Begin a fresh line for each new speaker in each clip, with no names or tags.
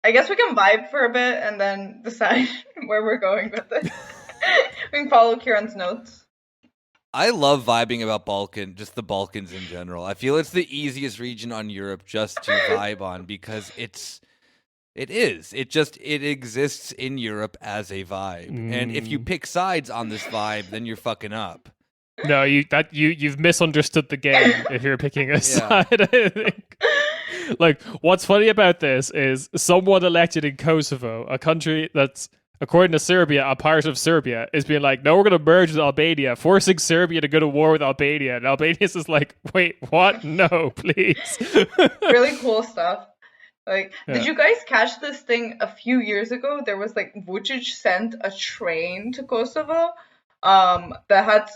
I guess we can vibe for a bit and then decide where we're going with it. We can follow Kieran's notes.
I love vibing about just the Balkans in general. I feel it's the easiest region on Europe just to vibe on because it exists in Europe as a vibe. And if you pick sides on this vibe, then you're fucking up.
No, you've misunderstood the game if you're picking a side, I think. Like, what's funny about this is someone elected in Kosovo, a country that's, according to Serbia, a part of Serbia, is being like, no, we're going to merge with Albania, forcing Serbia to go to war with Albania. And Albania's just like, wait, what? No, please.
Really cool stuff. Like, did you guys catch this thing a few years ago? There was like, Vucic sent a train to Kosovo that had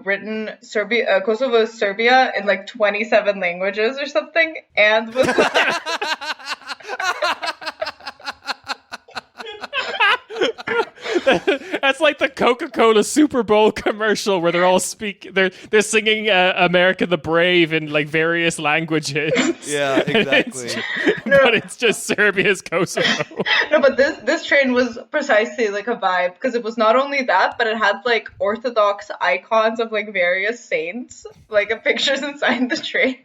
written Kosovo is Serbia in like 27 languages or something, and was
That's like the Coca-Cola Super Bowl commercial where they're all they're singing America the Brave in like various languages.
Yeah, exactly.
But it's just Serbia's Kosovo.
No, but this train was precisely like a vibe because it was not only that, but it had like Orthodox icons of like various saints, like pictures inside the train.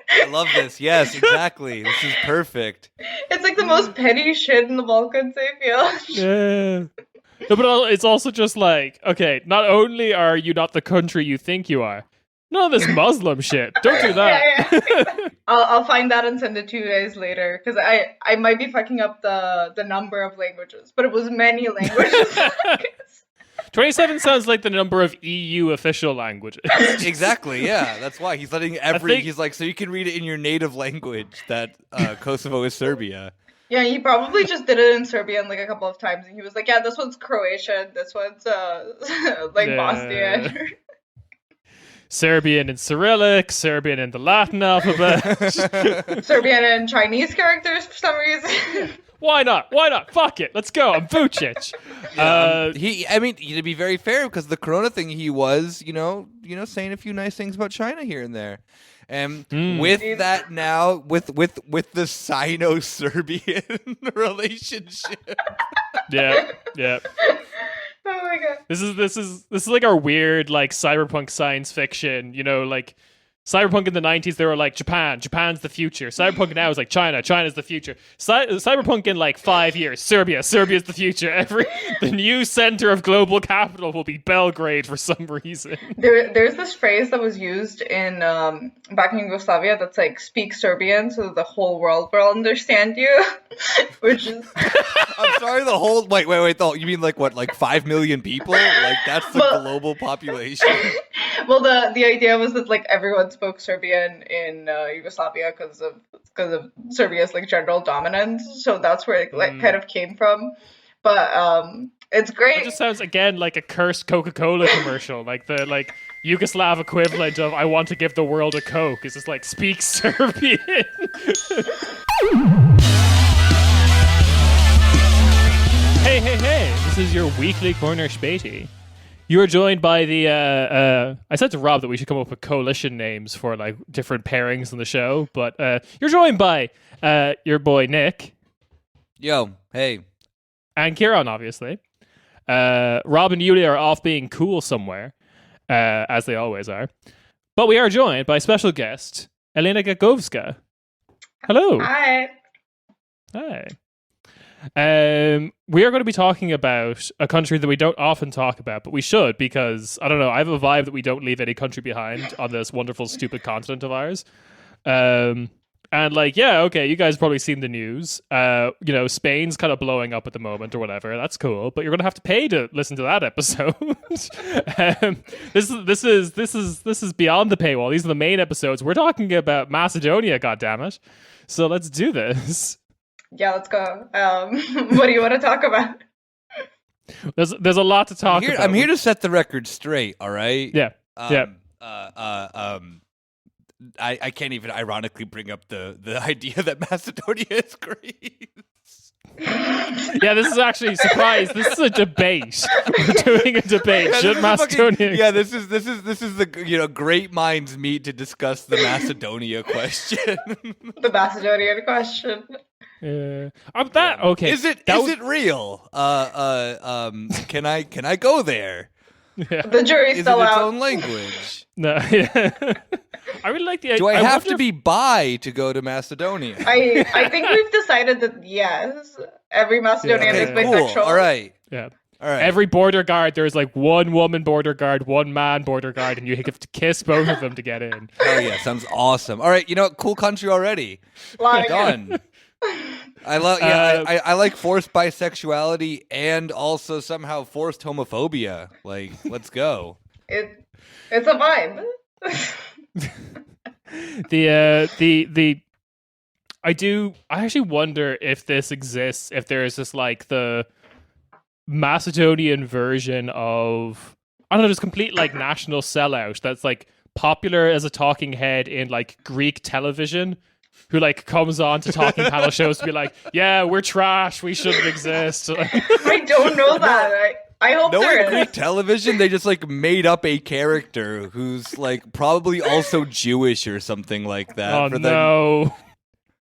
I love this. Yes, exactly. This is perfect.
It's like the most petty shit in the Balkans, I feel.
Yeah. No, but it's also just like, okay, not only are you not the country you think you are, none of this Muslim shit. Don't do that.
Yeah. I'll find that and send it 2 days later because I might be fucking up the number of languages, but it was many languages.
27 sounds like the number of EU official languages.
Exactly, yeah. That's why he's letting he's like, so you can read it in your native language that Kosovo is Serbia.
Yeah, he probably just did it in Serbian like a couple of times, and he was like, yeah, this one's Croatian, this one's Bosnian.
Serbian in Cyrillic, Serbian in the Latin alphabet.
Serbian in Chinese characters for some reason.
Why not? Fuck it. Let's go. I'm Vucic.
To be very fair, because the Corona thing, he was, saying a few nice things about China here and there. And with that now, with the Sino-Serbian relationship.
Yeah.
Oh my god.
This is like our weird like cyberpunk science fiction, like Cyberpunk in the 90s, they were like, Japan's the future. Cyberpunk now is like China's the future. Cyberpunk in like 5 years, Serbia's the future. The new center of global capital will be Belgrade for some reason.
There's this phrase that was used in back in Yugoslavia that's like, speak Serbian so that the whole world will understand you. Which is...
I'm sorry, the whole... Wait, you mean like what, like 5 million people? Like that's the global population?
Well, the idea was that like everyone spoke Serbian in Yugoslavia because of Serbia's like general dominance. So that's where it like kind of came from. But it's great.
It just sounds again like a cursed Coca-Cola commercial, like the Yugoslav equivalent of "I want to give the world a Coke." It's just like speak Serbian. Hey! This is your weekly corner Späti. You are joined by the, I said to Rob that we should come up with coalition names for like different pairings on the show, but you're joined by your boy Nick.
Yo, hey.
And Kieran, obviously. Rob and Yulia are off being cool somewhere, as they always are. But we are joined by special guest, Elena Gagovska. Hello.
Hi.
We are going to be talking about a country that we don't often talk about, but we should because, I don't know, I have a vibe that we don't leave any country behind on this wonderful, stupid continent of ours. And like, yeah, okay, you guys have probably seen the news. Spain's kind of blowing up at the moment or whatever. That's cool, but you're going to have to pay to listen to that episode. This is beyond the paywall. These are the main episodes. We're talking about Macedonia, goddammit. So let's do this.
Yeah, let's go. What do you want to talk about?
There's a lot to talk about.
I'm here to set the record straight, all right?
Yeah.
I can't even ironically bring up the idea that Macedonia is Greece.
Yeah, this is actually surprise. This is a debate. We're doing a debate.
Yeah,
Should Macedonia?
This is the great minds meet to discuss the Macedonia question.
The Macedonian question.
Okay.
Is it real? Can I go there?
Yeah.
The jury's
Is
still
it its
out.
own language?
No. Yeah. I really like the.
Do I have
wonder
to be bi to go to Macedonia?
I think we've decided that yes, every Macedonian
Yeah.
is
Okay,
bisexual.
Cool. All right.
Yeah.
All right.
Every border guard, there's like one woman border guard, one man border guard, and you have to kiss both of them to get in.
Oh yeah, sounds awesome. All right, you know what? Cool country already.
Like,
Done. I love. Yeah, I like forced bisexuality and also somehow forced homophobia. Like, let's go.
it's a vibe.
I actually wonder if this exists, if there is just like the Macedonian version of, I don't know, just complete like national sellout that's like popular as a talking head in like Greek television, who like comes on to talking panel shows to be like, yeah, we're trash, we shouldn't exist.
I don't know that. I hope
No,
there
in
is.
Greek television, they just like made up a character who's like probably also Jewish or something like that.
Oh
for them.
no.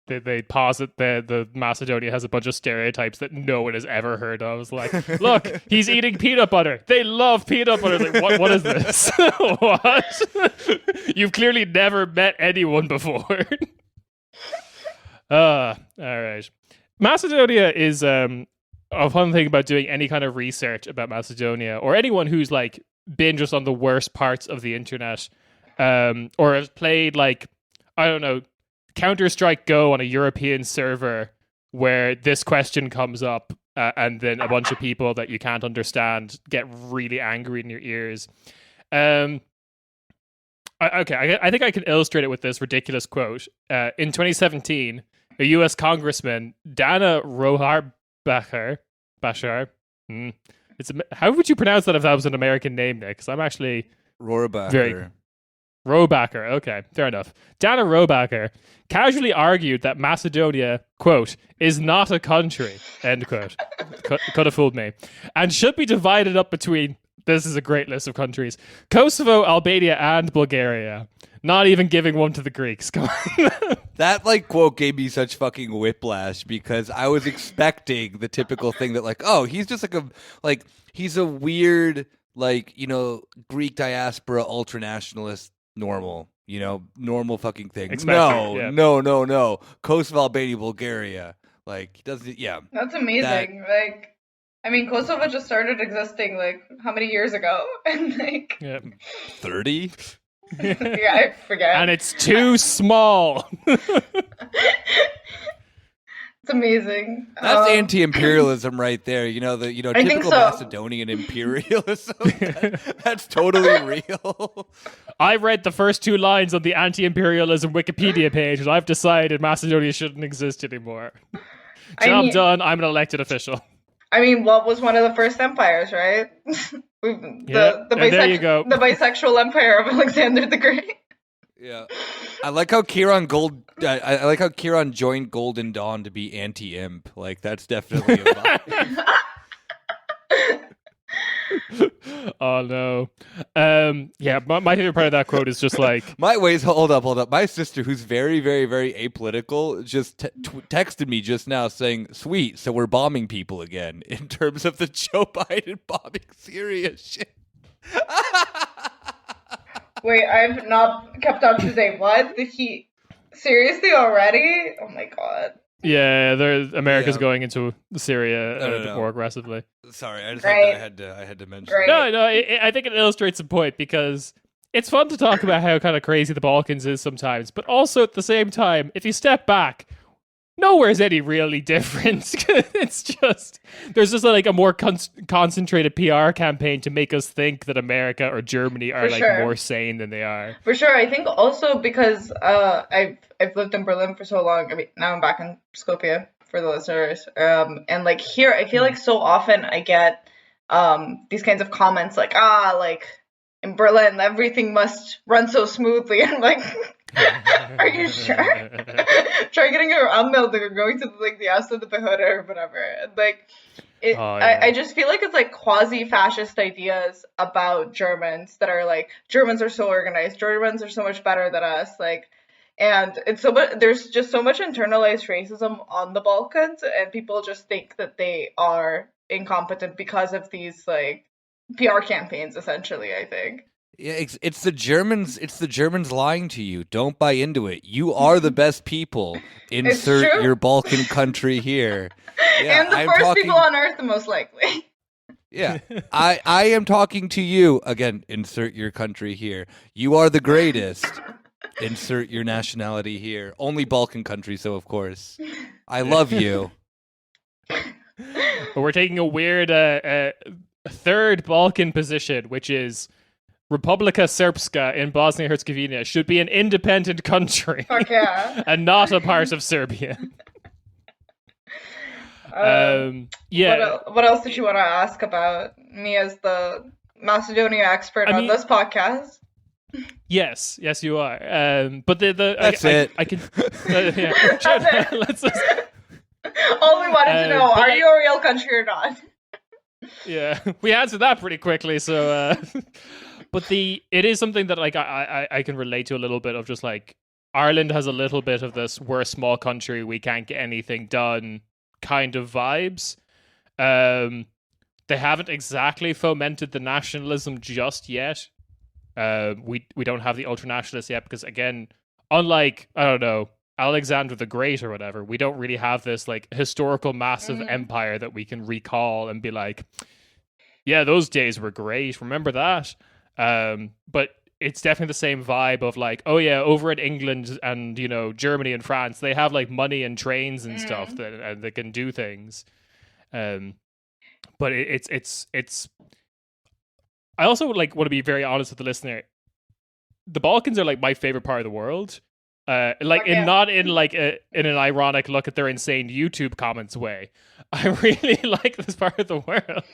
They posit that the Macedonia has a bunch of stereotypes that no one has ever heard of. It's like, look, he's eating peanut butter. They love peanut butter. Like, what is this? What? You've clearly never met anyone before. All right. Macedonia is a fun thing about doing any kind of research about Macedonia, or anyone who's like been just on the worst parts of the internet, or has played like, I don't know, Counter-Strike Go on a European server where this question comes up, and then a bunch of people that you can't understand get really angry in your ears. I think I can illustrate it with this ridiculous quote. In 2017, a U.S. Congressman, Dana Rohrabacher, how would you pronounce that if that was an American name, Nick? Because I'm actually
Rohrabacher.
Rohrabacher, okay, fair enough. Dana Rohrabacher casually argued that Macedonia, quote, is not a country, end quote. Could have fooled me. And should be divided up between, this is a great list of countries, Kosovo, Albania, and Bulgaria. Not even giving one to the Greeks. Come on.
That like quote gave me such fucking whiplash because I was expecting the typical thing that like, oh, he's just he's a weird, like, you know, Greek diaspora ultranationalist normal fucking thing. No. Kosovo, Albania, Bulgaria. Like, he doesn't, yeah.
That's amazing. Like, I mean, Kosovo just started existing, like, how many years ago? And, like...
Yeah.
30?
Yeah, I forget.
And it's too small.
It's amazing.
That's anti-imperialism right there. You know,
I think
typical
so.
Macedonian imperialism. That's totally real.
I read the first two lines on the anti-imperialism Wikipedia page, and I've decided Macedonia shouldn't exist anymore. Job done. I'm an elected official.
I mean, what was one of the first empires, right? The
there you go.
The bisexual empire of Alexander the Great.
Yeah, I like how Kieran joined Golden Dawn to be anti-imp. Like, that's definitely a vibe.
Oh no. Yeah, my favorite part of that quote is just like,
hold up. My sister, who's very, very, very apolitical, just texted me just now saying, "Sweet, so we're bombing people again." In terms of the Joe Biden bombing Syria shit.
Wait, I've not kept up to date. What? Did he seriously already? Oh my god.
yeah, America's going into Syria more aggressively.
Sorry, I just had to mention.
Right.
No, I think it illustrates a point because it's fun to talk about how kind of crazy the Balkans is sometimes, but also at the same time, if you step back, nowhere's any really different. It's just, there's just like a more concentrated PR campaign to make us think that America or Germany are more sane than they are.
For sure. I think also because I've lived in Berlin for so long. I mean, now I'm back in Skopje for the listeners. And like here, I feel like so often I get these kinds of comments like, like in Berlin, everything must run so smoothly. And like, are you sure? Try getting your anmeldung or going to the Asta de Behörde or whatever. And like, I just feel like it's like quasi-fascist ideas about Germans that are like, Germans are so organized, Germans are so much better than us. Like, And it's so much, there's just so much internalized racism on the Balkans, and people just think that they are incompetent because of these like PR campaigns, essentially, I think.
Yeah, it's the Germans. It's the Germans lying to you. Don't buy into it. You are the best people. Insert your Balkan country here. Yeah,
and the first people on Earth, the most likely.
Yeah, I am talking to you again. Insert your country here. You are the greatest. Insert your nationality here. Only Balkan countries, though, of course. I love you.
But we're taking a weird third Balkan position, which is Republika Srpska in Bosnia-Herzegovina should be an independent country.
Fuck yeah.
And not a part of Serbia.
Yeah. What else did you want to ask about me as the Macedonia expert on this podcast?
Yes, you are. But
that's it.
I can. Yeah, sure. Let's just...
All we wanted to know: are you a real country or not?
Yeah, we answered that pretty quickly. So, but it is something that like I can relate to a little bit of just like Ireland has a little bit of this we're a small country, we can't get anything done kind of vibes. They haven't exactly fomented the nationalism just yet. We don't have the ultranationalists yet because again, unlike I don't know Alexander the Great or whatever, we don't really have this like historical massive empire that we can recall and be like, yeah, those days were great. Remember that? But it's definitely the same vibe of like, oh yeah, over in England and Germany and France, they have like money and trains and stuff and they can do things. But it's. I also like want to be very honest with the listener. The Balkans are like my favorite part of the world. Not in like in an ironic look at their insane YouTube comments way. I really like this part of the world.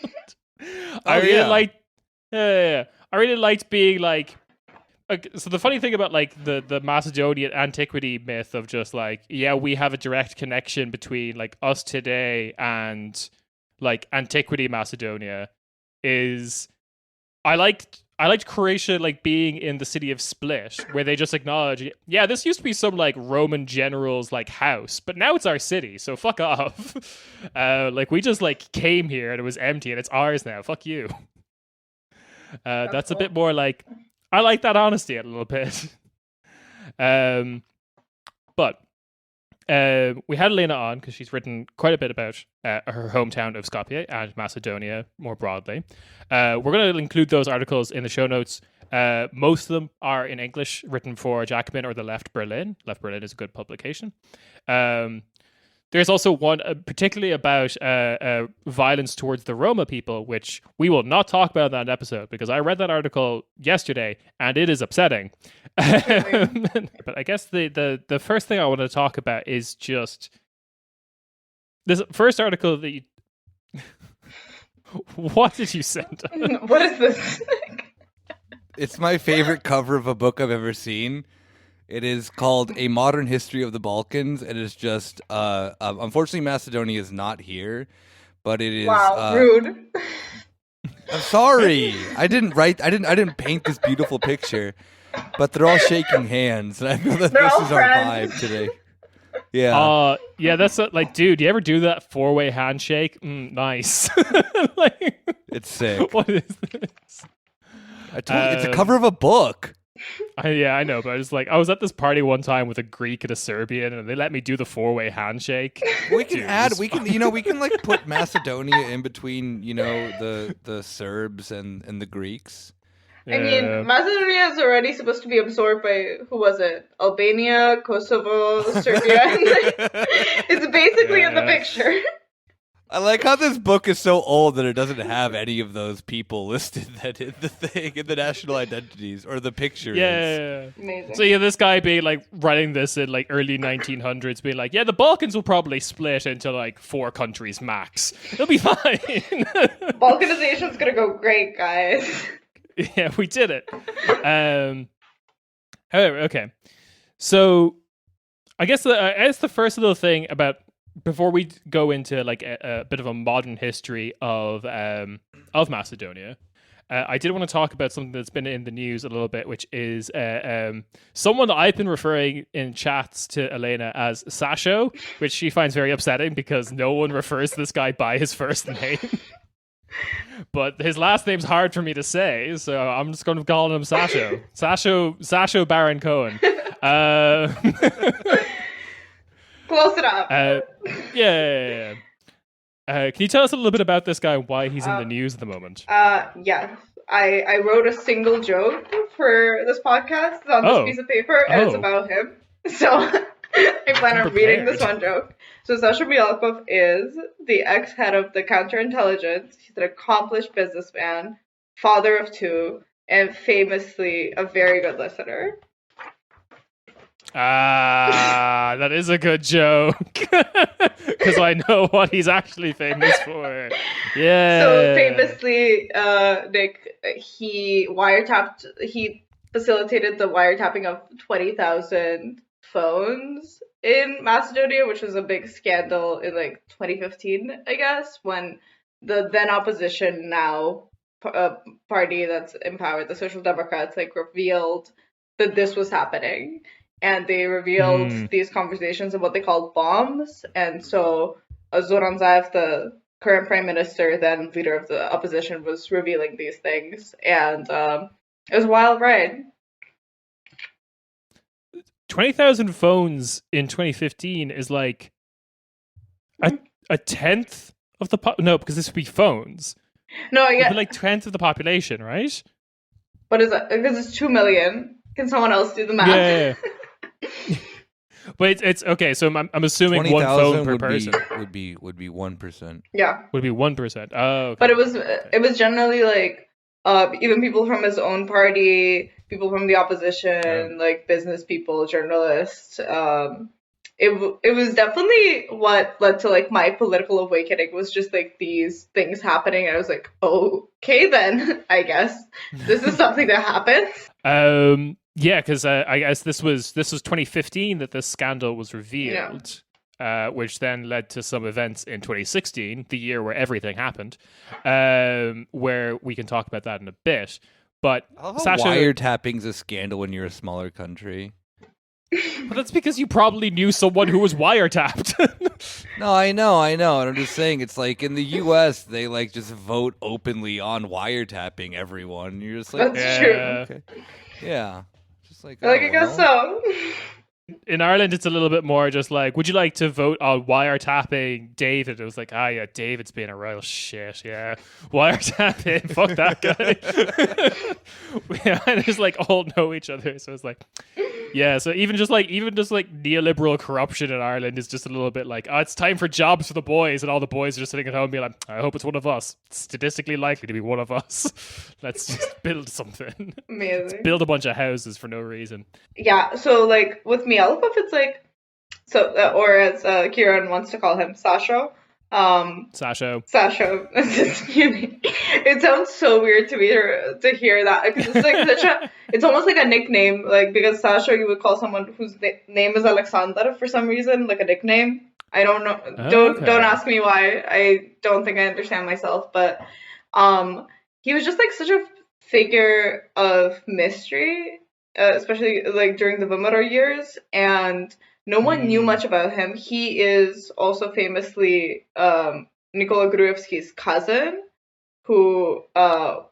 I really liked being like. So the funny thing about like the Macedonian antiquity myth of just like, yeah, we have a direct connection between like us today and like antiquity Macedonia is I liked Croatia like being in the city of Split where they just acknowledge, yeah, this used to be some like Roman general's like house, but now it's our city, so fuck off. Like we just like came here and it was empty and it's ours now. Fuck you. That's cool. A bit more like I like that honesty a little bit. But we had Elena on because she's written quite a bit about her hometown of Skopje and Macedonia more broadly. We're going to include those articles in the show notes. Most of them are in English, written for Jacobin or the Left Berlin. Left Berlin is a good publication. There's also one particularly about violence towards the Roma people, which we will not talk about in that episode because I read that article yesterday and it is upsetting. But I guess the first thing I want to talk about is just this first article that you... What did you send?
What is this?
It's my favorite cover of a book I've ever seen. It is called A Modern History of the Balkans. It is just, unfortunately, Macedonia is not here, but it is.
Wow, rude.
I'm sorry. I didn't paint this beautiful picture, but they're all shaking hands, and I feel that this is our vibe today. Yeah.
Yeah, that's like, dude, you ever do that 4-way handshake? Nice. Like,
it's sick.
What is this?
I told you, it's a cover of a book.
I know, but I was at this party one time with a Greek and a Serbian, and they let me do the 4-way handshake.
We can like put Macedonia in between, the Serbs and the Greeks.
I mean, Macedonia is already supposed to be absorbed by, who was it? Albania, Kosovo, Serbia. It's basically in the picture.
I like how this book is so old that it doesn't have any of those people listed that in the thing, in the national identities or the pictures.
Yeah.
Amazing.
So this guy being like writing this in like early 1900s, being like, yeah, the Balkans will probably split into like 4 countries max. It'll be fine.
Balkanization's gonna go great, guys.
Yeah, we did it. However, okay. So I guess the first little thing about, before we go into like a bit of a modern history of Macedonia, I did want to talk about something that's been in the news a little bit, which is someone that I've been referring in chats to Elena as Sasho, which she finds very upsetting because no one refers to this guy by his first name. But his last name's hard for me to say, so I'm just going to call him Sasho. Sasho Baron Cohen.
Close enough.
Yeah. Can you tell us a little bit about this guy and why he's in the news at the moment?
Yes. I wrote a single joke for this podcast on this piece of paper, and it's about him. So I plan on reading this one joke. So Sasha Bialkov is the ex-head of the counterintelligence. He's an accomplished businessman, father of 2, and famously a very good listener.
That is a good joke. Because I know what he's actually famous for. Yeah.
So famously, Nick, he facilitated the wiretapping of 20,000 phones in Macedonia, which was a big scandal in 2015, I guess, when the then opposition, now party that's in power, the Social Democrats, revealed that this was happening. And they revealed these conversations of what they called bombs. And so Zoran Zaev, the current prime minister, then leader of the opposition, was revealing these things. And it was a wild ride.
20,000 phones in 2015 is like a tenth of the... No, because this would be phones.
No, yeah.
It would be 10th of the population, right?
What is that? Because it's 2 million. Can someone else do the math?
Yeah. But it's okay. So I'm assuming 1 phone per person
would be 1%.
Yeah,
would be 1%. Oh, okay.
But it was generally even people from his own party, people from the opposition, business people, journalists. It was definitely what led to my political awakening, was just these things happening. And I was like, okay, then I guess this is something that happens.
Yeah, because I guess this was 2015 that this scandal was revealed, which then led to some events in 2016, the year where everything happened, where we can talk about that in a bit. But Sasha,
wiretapping's a scandal when you're a smaller country.
But that's because you probably knew someone who was wiretapped.
No, I know. And I'm just saying, it's in the U.S., they just vote openly on wiretapping everyone. You're just
that's true.
Okay. Yeah.
I guess so.
In Ireland, it's a little bit more just would you like to vote on wiretapping David? It was yeah, David's being a real shit, yeah. Wiretapping, fuck that guy. Yeah, and just all know each other, so it's yeah, so even just neoliberal corruption in Ireland is just a little bit it's time for jobs for the boys, and all the boys are just sitting at home being I hope it's one of us. It's statistically likely to be one of us. Let's just build something.
Amazing.
Let's build a bunch of houses for no reason.
Yeah, so with Mielkov, it's or as Kieran wants to call him, Sasho.
Sasho.
It sounds so weird to me to hear that, because it's it's almost like a nickname, because Sasho, you would call someone whose name is Alexander for some reason, a nickname. I don't know. Don't ask me why. I don't think I understand myself, but he was just such a figure of mystery, especially during the VUMRO years, and no one knew much about him. He is also famously Nikola Gruevski's cousin, who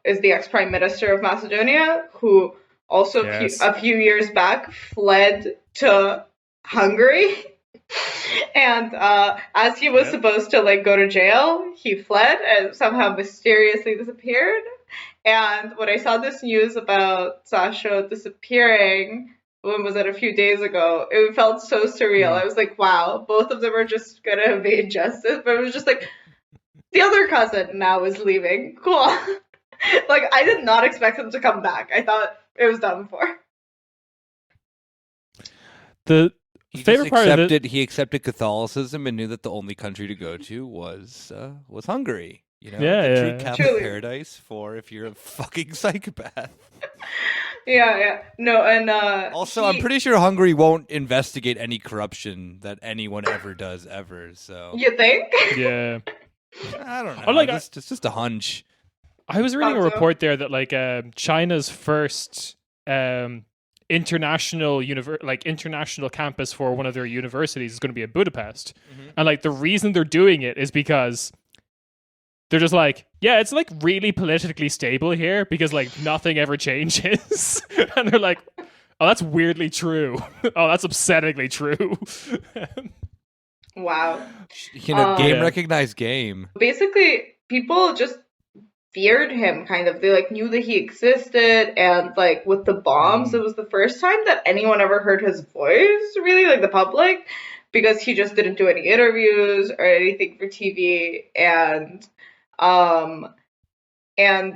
is the ex-prime minister of Macedonia, who also a few years back fled to Hungary. And as he was supposed to go to jail, he fled and somehow mysteriously disappeared. And when I saw this news about Sasha disappearing, when was it, a few days ago, it felt so surreal. I was wow, both of them are just gonna evade justice. But it was just the other cousin now is leaving. Cool. I did not expect him to come back. I thought it was done for.
The favorite part of it,
he accepted Catholicism and knew that the only country to go to was Hungary. True Catholic paradise for if you're a fucking psychopath.
Yeah. No, and
also, I'm pretty sure Hungary won't investigate any corruption that anyone ever does ever. So
you think?
Yeah. I don't know. It's just a hunch.
I was reading a report there that like China's first international international campus for one of their universities is going to be in Budapest, and like the reason they're doing it is because they're just like, yeah, it's like really politically stable here because like nothing ever changes, and they're like, oh, that's weirdly true. Oh, that's upsettingly true.
Wow.
Game recognized game.
Basically, people just feared him, kind of. They like knew that he existed, and like with the bombs, it was the first time that anyone ever heard his voice, really, like the public, because he just didn't do any interviews or anything for TV, and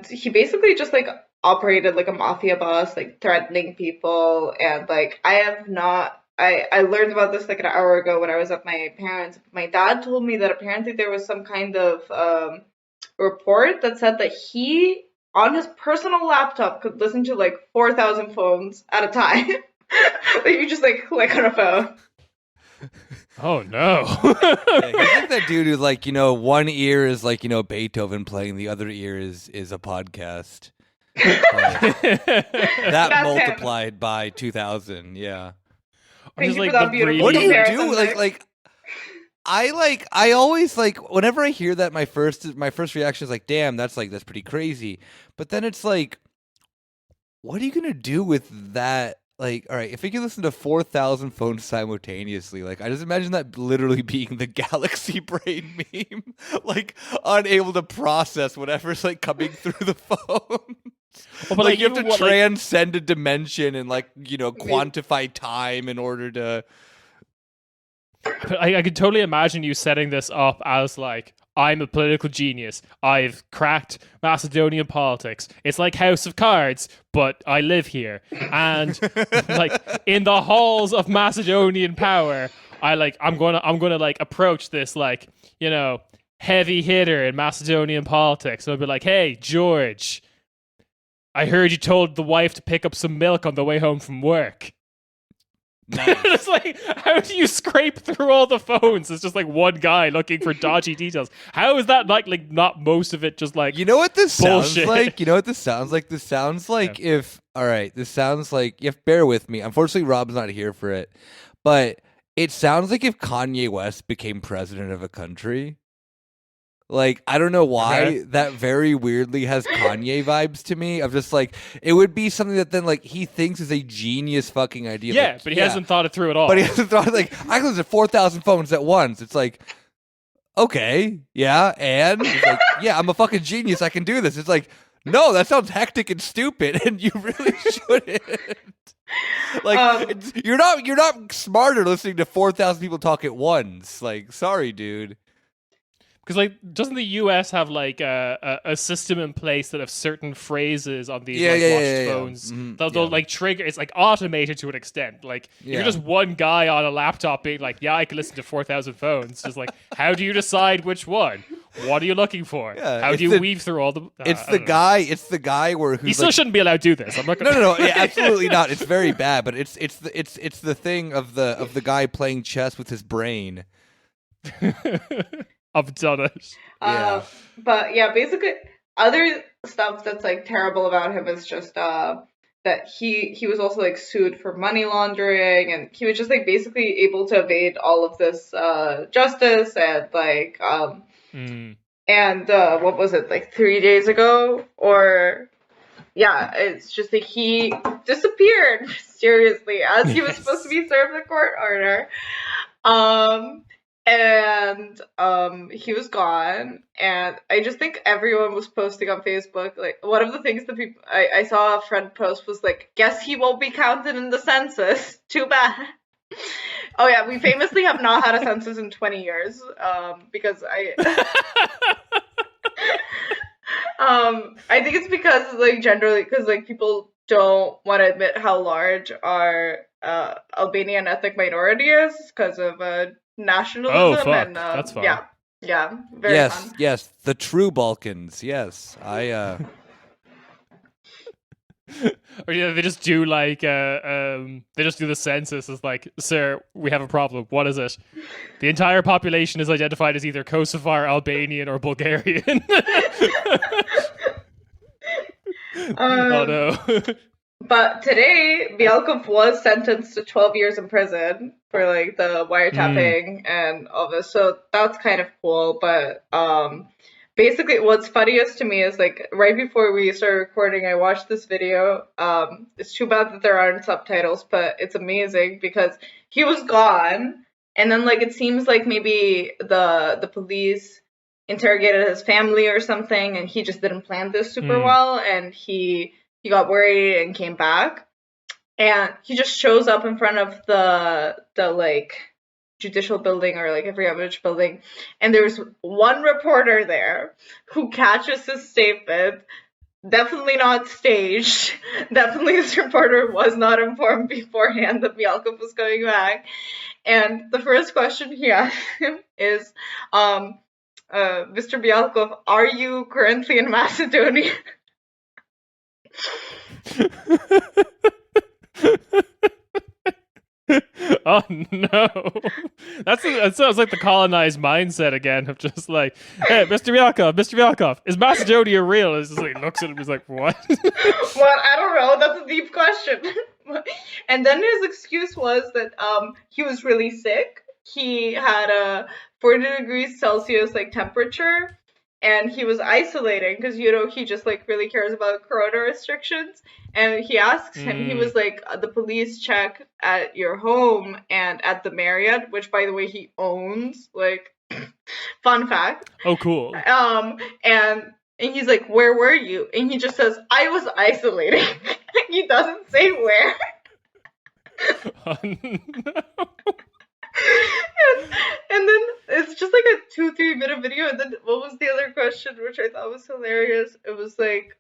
he basically just like operated like a mafia boss, like threatening people, and like I learned about this like an hour ago when I was at my parents'. My dad told me that apparently there was some kind of report that said that he, on his personal laptop, could listen to like 4,000 phones at a time. Like you just like click on a phone.
Oh no.
Yeah, he's like that dude who's like, one ear is like, Beethoven playing, the other ear is a podcast. That multiplied by 2,000, yeah.
Thank you for that beautiful
What do you
comparison,
do?
Nick.
I always like whenever I hear that, my first reaction is like, damn, that's pretty crazy. But then it's like, what are you gonna do with that? Like, all right, if you can listen to 4,000 phones simultaneously, like I just imagine that literally being the galaxy brain meme, like unable to process whatever's like coming through the phone. Well, but like you have to transcend a dimension and like quantify time in order to.
I could totally imagine you setting this up as like, I'm a political genius. I've cracked Macedonian politics. It's like House of Cards, but I live here. And like in the halls of Macedonian power, I'm gonna like approach this like, heavy hitter in Macedonian politics. And I'll be like, hey, George, I heard you told the wife to pick up some milk on the way home from work. Nice. It's like, how do you scrape through all the phones? It's just like one guy looking for dodgy details. How is that like not most of it just like
what this
bullshit?
Sounds like? This sounds like? This sounds like this sounds like, you have to bear with me. Unfortunately, Rob's not here for it. But it sounds like if Kanye West became president of a country. Like, I don't know why that very weirdly has Kanye vibes to me. Of just like, it would be something that then like he thinks is a genius fucking idea.
Yeah,
like,
but he hasn't thought it through at all.
But he hasn't thought like, I can listen to 4,000 phones at once. It's like, okay, yeah, and it's like, yeah, I'm a fucking genius. I can do this. It's like, no, that sounds hectic and stupid, and you really shouldn't. Like, you're not smarter listening to 4,000 people talk at once. Like, sorry, dude.
Because, like, doesn't the U.S. have, like, a system in place that if certain phrases on these watched phones, they'll like, trigger... It's, like, automated to an extent. Like, if you're just one guy on a laptop being like, yeah, I can listen to 4,000 phones. Just like, how do you decide which one? What are you looking for? Yeah, how do you weave through all the...
It's the guy where...
He still shouldn't be allowed to do this. I'm not gonna...
No, yeah, absolutely not. It's very bad, but it's the thing of the guy playing chess with his brain.
I've done it.
But yeah, basically, other stuff that's like terrible about him is just that he was also like sued for money laundering, and he was just like basically able to evade all of this justice, and like and what was it, like 3 days ago, or yeah, it's just like he disappeared mysteriously as he was supposed to be served a court order. And he was gone, and I just think everyone was posting on Facebook, like, one of the things that people, I saw a friend post was like, guess he won't be counted in the census. Too bad. Oh yeah, we famously have not had a census in 20 years, because I think it's because, like, generally, because, like, people don't want to admit how large our Albanian ethnic minority is because of nationalism.
Oh, fuck.
And
that's fun.
Yeah, very fun.
Yes, the true Balkans. Yes, I.
Or yeah, they just do like they just do the census. It's like, sir, we have a problem. What is it? The entire population is identified as either Kosovar, Albanian, or Bulgarian. Oh no.
But today, Bialkov was sentenced to 12 years in prison for like the wiretapping and all this. So that's kind of cool. But basically, what's funniest to me is like right before we started recording, I watched this video. It's too bad that there aren't subtitles, but it's amazing because he was gone, and then like it seems like maybe the police interrogated his family or something, and he just didn't plan this super well, and he got worried and came back, and he just shows up in front of the like judicial building or like every other building, and there's one reporter there who catches his statement. Definitely not staged. Definitely this reporter was not informed beforehand that Bialkov was coming back. And the first question he asked him is, Mr. Bialkov, are you currently in Macedonia?
Oh no, that sounds like the colonized mindset again of just like, hey, Mr. Bialkov, is Macedonia real? It's just like he looks at him, he's like, what?
Well, I don't know. That's a deep question. And then his excuse was that he was really sick. He had a 40 degrees Celsius like temperature, and he was isolating because he just like really cares about corona restrictions. And he asks him, he was like, the police check at your home and at the Marriott, which by the way he owns. Like, fun fact.
Oh, cool.
And he's like, where were you? And he just says, I was isolating. He doesn't say where.
Oh, no.
And then it's just like a 2-3 minute video. And then what was the other question, which I thought was hilarious? It was like,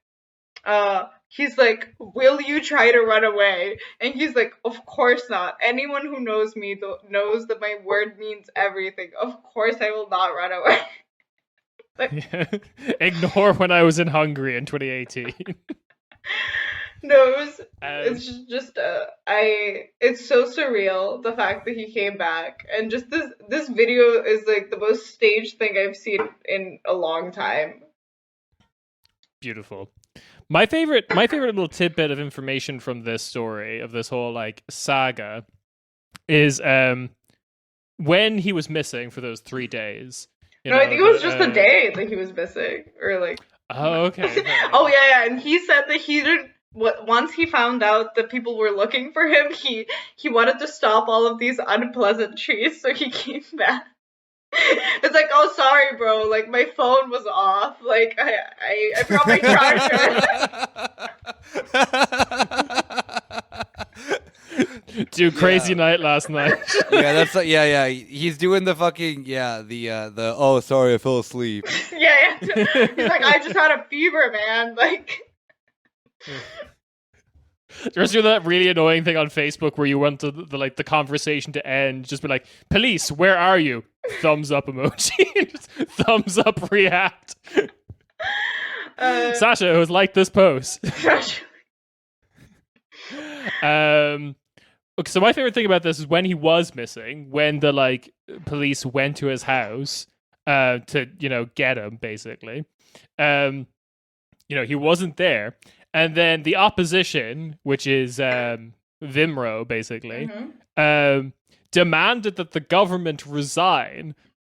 he's like, will you try to run away? And he's like, of course not. Anyone who knows me knows that my word means everything. Of course I will not run away.
Yeah. Ignore when I was in Hungary in 2018.
No, it's just it's so surreal, the fact that he came back, and just this video is like the most staged thing I've seen in a long time.
Beautiful. My favorite little tidbit of information from this story, of this whole like saga, is when he was missing for those 3 days.
I think it was just the day that he was missing, or like.
Oh, okay.
Oh yeah, and he said that he didn't. Once he found out that people were looking for him, he wanted to stop all of these unpleasant trees, so he came back. It's like, oh, sorry, bro. Like, my phone was off. Like, I forgot my charger.
Dude, crazy night last night.
Yeah, that's yeah. He's doing the fucking the oh, sorry, I fell asleep.
Yeah. He's like, I just had a fever, man. Like.
There's that really annoying thing on Facebook where you want the conversation to end, just be like, police, where are you? Thumbs up emoji. Just thumbs up react. Sasha has liked this post. Okay, so my favorite thing about this is when he was missing, when the police went to his house to get him, basically. He wasn't there. And then the opposition, which is Vimro, basically, demanded that the government resign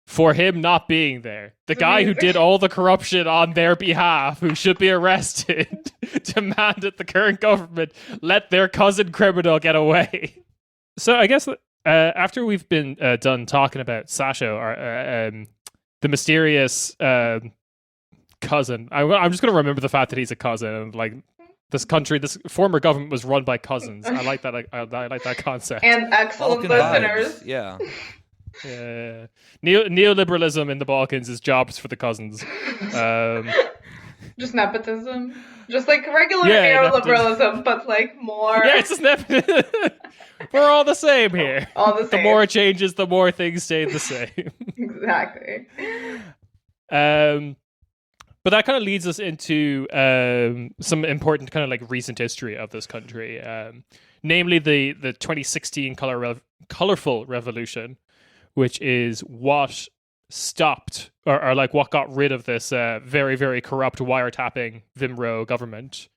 for him not being there. The guy who did all the corruption on their behalf, who should be arrested, demanded the current government let their cousin criminal get away. So I guess after we've been done talking about Sasha, the mysterious cousin, I'm just going to remember the fact that he's a cousin, and like this former government was run by cousins. I like that. I like that concept.
And excellent listeners.
Vibes. Yeah.
Yeah. Neoliberalism in the Balkans is jobs for the cousins.
Just nepotism. Just like regular neoliberalism, but like more.
Yeah, it's just nepotism. We're all the same here.
All the same.
The more it changes, the more things stay the same.
Exactly.
But that kind of leads us into some important kind of like recent history of this country, namely the 2016 colorful revolution, which is what stopped or like what got rid of this very, very corrupt wiretapping Vimro government,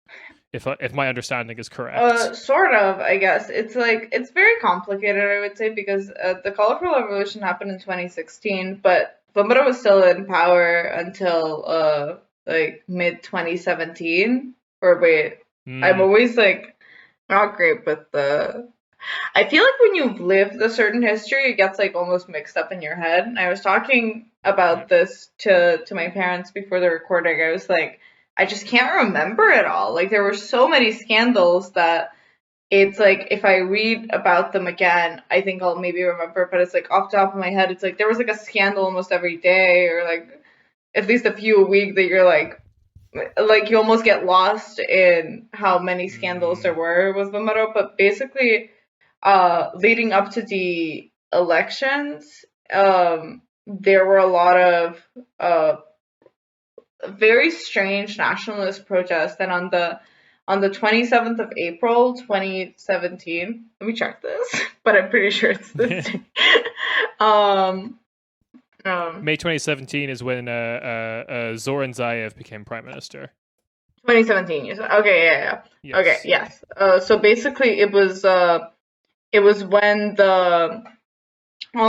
if my understanding is correct?
Sort of, I guess. It's like, it's very complicated, I would say, because the colorful revolution happened in 2016, but Vimro was still in power until like mid 2017. Or wait, I'm always like not great with the. I feel like when you've lived a certain history, it gets like almost mixed up in your head. And I was talking about this to my parents before the recording. I was like, I just can't remember it all. Like, there were so many scandals that it's like, if I read about them again, I think I'll maybe remember. But it's like off the top of my head, it's like there was like a scandal almost every day, or like at least a few a week, that you're like you almost get lost in how many scandals there were with Vimero. But basically, leading up to the elections, there were a lot of very strange nationalist protests. And on the 27th of April 2017, let me check this, but I'm pretty sure it's this day.
May 2017 is when Zoran Zaev became prime minister.
2017, you said? Okay, yeah. Yes. Okay, yes. So basically, it was when all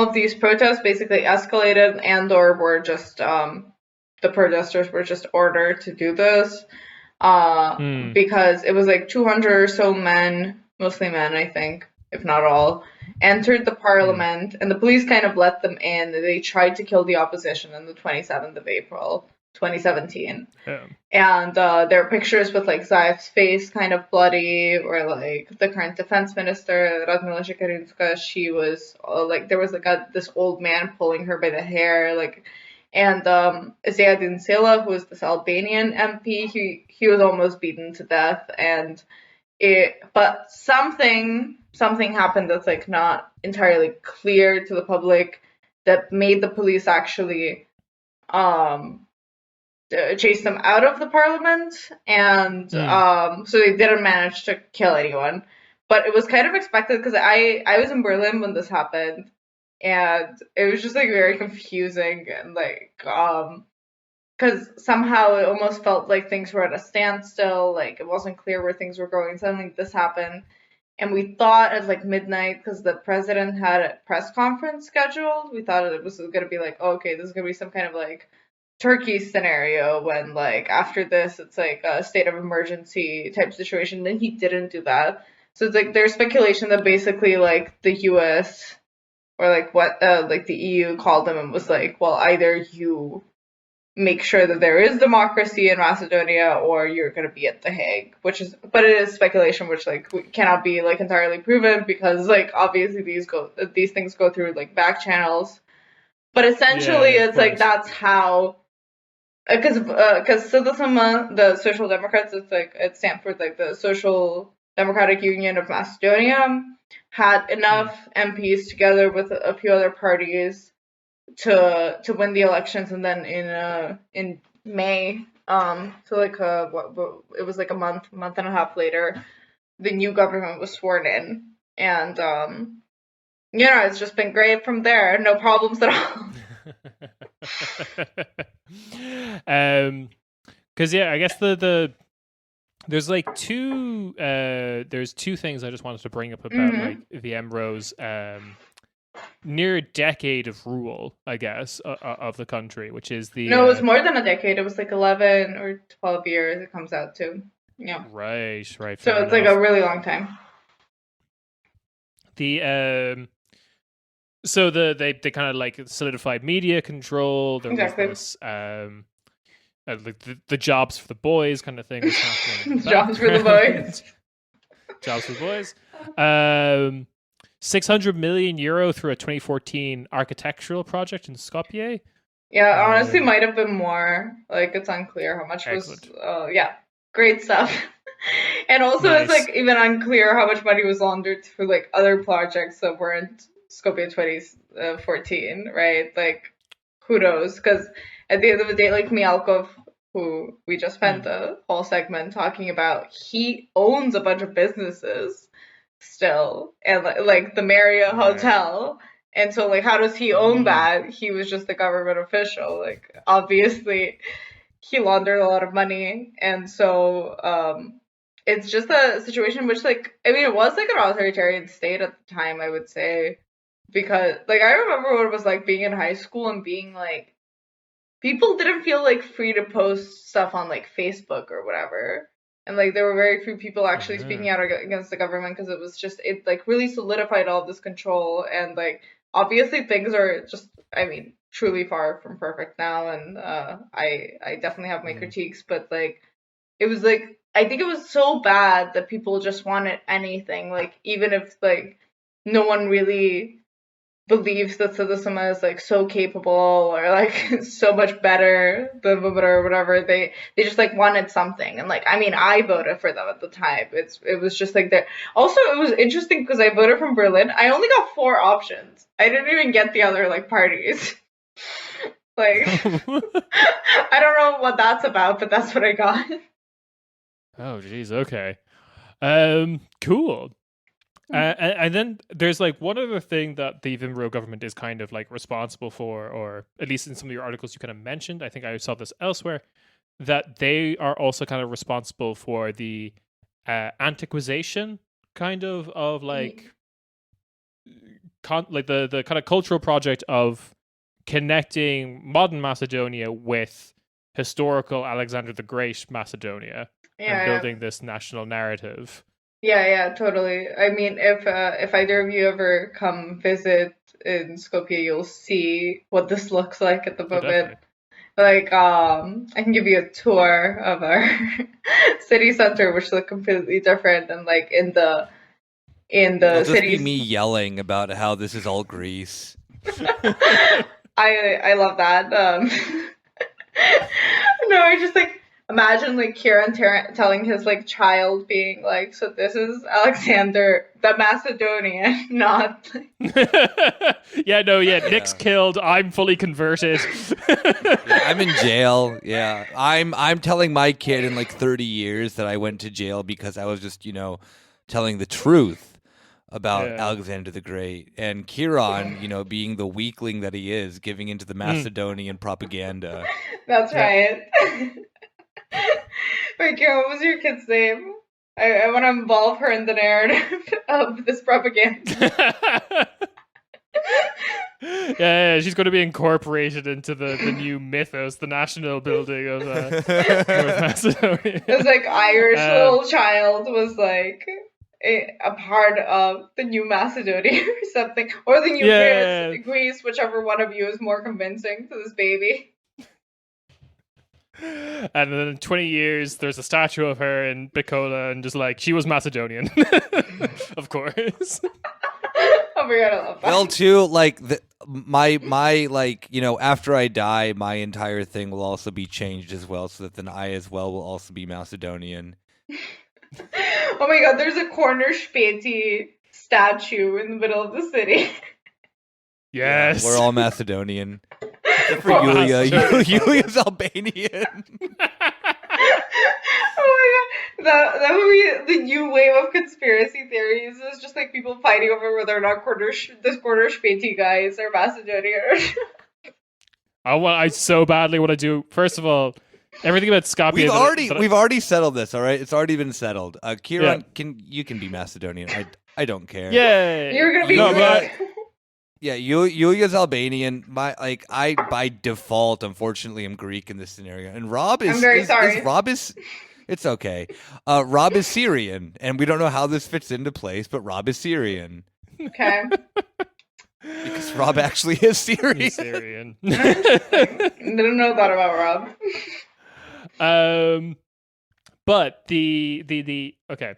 of these protests basically escalated, and or were just the protesters were just ordered to do this, because it was like 200 or so men, mostly men, I think, if not all, entered the parliament, and the police kind of let them in. They tried to kill the opposition on the 27th of April, 2017. And there are pictures with like Zaev's face kind of bloody, or like the current defense minister, Radmila Shekarinska, she was like, there was like this old man pulling her by the hair, like. And Ziyadin Sela, who was this Albanian MP, he was almost beaten to death. And but something happened that's like not entirely clear to the public, that made the police actually chase them out of the parliament. And so they didn't manage to kill anyone. But it was kind of expected, because I was in Berlin when this happened. And it was just like very confusing, and like because somehow it almost felt like things were at a standstill, like it wasn't clear where things were going. Suddenly this happened, and we thought at like midnight, because the president had a press conference scheduled, we thought it was going to be like, oh, okay, this is going to be some kind of like Turkey scenario, when like after this it's like a state of emergency type situation. Then he didn't do that. So it's like there's speculation that basically like the US, or like what like the EU called them and was like, well, either you make sure that there is democracy in Macedonia, or you're going to be at The Hague, but it is speculation, which like cannot be like entirely proven, because like obviously these things go through like back channels. But essentially, it's like that's how, because Sidlasama, the Social Democrats, it's like it stands for like the Social Democratic Union of Macedonia, had enough MPs together with a few other parties to win the elections. And then in May, so like it was like a month and a half later, the new government was sworn in. And it's just been great from there. No problems at all.
Because I guess there's like two things I just wanted to bring up about like the Emro's near a decade of rule, I guess, of the country, which is the
no, it was more than a decade. It was like 11 or 12 years. It comes out to, yeah.
Right.
So it's like a really long time.
So they kind of like solidified media control. There
exactly.
was this, like the jobs for the boys kind of thing was happening.
Jobs for the boys.
Jobs for the boys. 600 million euro through a 2014 architectural project in Skopje.
Yeah, honestly, might have been more. Like, it's unclear how much excellent. Was. Yeah, great stuff. And also, nice. It's like even unclear how much money was laundered for like other projects that weren't Skopje 2014, right? Like, who knows? Because at the end of the day, like Mialkov, who we just spent a whole segment talking about, he owns a bunch of businesses still, and like the Marriott Hotel, And so, like, how does he own that? He was just a government official. Like, obviously, he laundered a lot of money. And so, it's just a situation which, like, I mean, it was like an authoritarian state at the time, I would say. Because, like, I remember what it was like being in high school and being, like, people didn't feel, like, free to post stuff on, like, Facebook or whatever. And, like, there were very few people actually speaking out against the government because it was just, it, like, really solidified all of this control. And, like, obviously things are just, I mean, truly far from perfect now. And I definitely have my critiques. But, like, it was, like, I think it was so bad that people just wanted anything. Like, even if, like, no one really believes that citizen is like so capable or like so much better than or whatever, they just like wanted something. And like, I mean, I voted for them at the time. It was just like that. Also, it was interesting because I voted from Berlin. I only got 4 options. I didn't even get the other like parties. Like, I don't know what that's about, but that's what I got.
Oh geez, okay. Cool. And then there's like one other thing that the Vimro government is kind of like responsible for, or at least in some of your articles you kind of mentioned, I think I saw this elsewhere, that they are also kind of responsible for the antiquization kind of like like the kind of cultural project of connecting modern Macedonia with historical Alexander the Great Macedonia and building this national narrative.
Yeah, totally. I mean, if either of you ever come visit in Skopje, you'll see what this looks like at the moment. Like, I can give you a tour of our city center, which looks completely different. And like in the
It'll
city,
just be me yelling about how this is all Greece.
I love that. No, I just like. Imagine like Kieran telling his like child being like, so this is Alexander the Macedonian, not.
Nick's killed. I'm fully converted.
I'm in jail. Yeah, I'm telling my kid in like 30 years that I went to jail because I was just telling the truth about Alexander the Great, and Kieran, being the weakling that he is, giving into the Macedonian propaganda.
That's right. Wait, Kira, what was your kid's name? I want to involve her in the narrative of this propaganda.
Yeah, she's going to be incorporated into the new mythos, the national building of North Macedonia.
It was like Irish little child was like a part of the new Macedonia or something, or the new Greece, whichever one of you is more convincing to this baby.
And then in 20 years, there's a statue of her in Bikola, and just like, she was Macedonian. Of course.
Oh my god, I love that.
Well, too, like, my like, after I die, my entire thing will also be changed as well, so that then I as well will also be Macedonian.
Oh my god, there's a corner Späti statue in the middle of the city.
Yes.
Yeah, we're all Macedonian. Except for Yulia. Yulia's Albanian.
Oh my god. That would be the new wave of conspiracy theories. It's just like people fighting over whether or not this corner Späti guys are Macedonian.
I so badly want to do, first of all, everything about Skopje.
We've already settled this, all right? It's already been settled. Kieran, you can be Macedonian. I don't care.
Yeah.
You're going to be Greek.
Yeah, Yulia's Albanian. I by default, unfortunately, am Greek in this scenario. And Rob is.
I'm very sorry.
It's okay. Rob is Syrian, and we don't know how this fits into place, but Rob is Syrian.
Okay.
Because Rob actually is Syrian.
He's Syrian.
Didn't know that about
Rob. But the okay.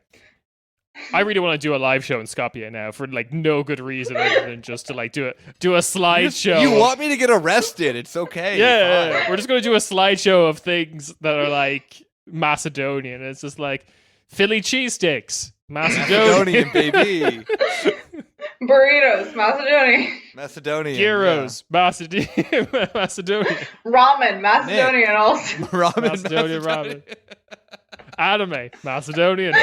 I really want to do a live show in Skopje now for like no good reason other than just to like do a slideshow.
You want me to get arrested? It's okay.
Yeah. We're just going to do a slideshow of things that are like Macedonian. It's just like Philly cheesesteaks, Macedonian
baby.
Burritos,
Macedonian.
Gyros, yeah. Macedonian.
Ramen, Macedonian also.
Macedonian ramen. Anime, Macedonian.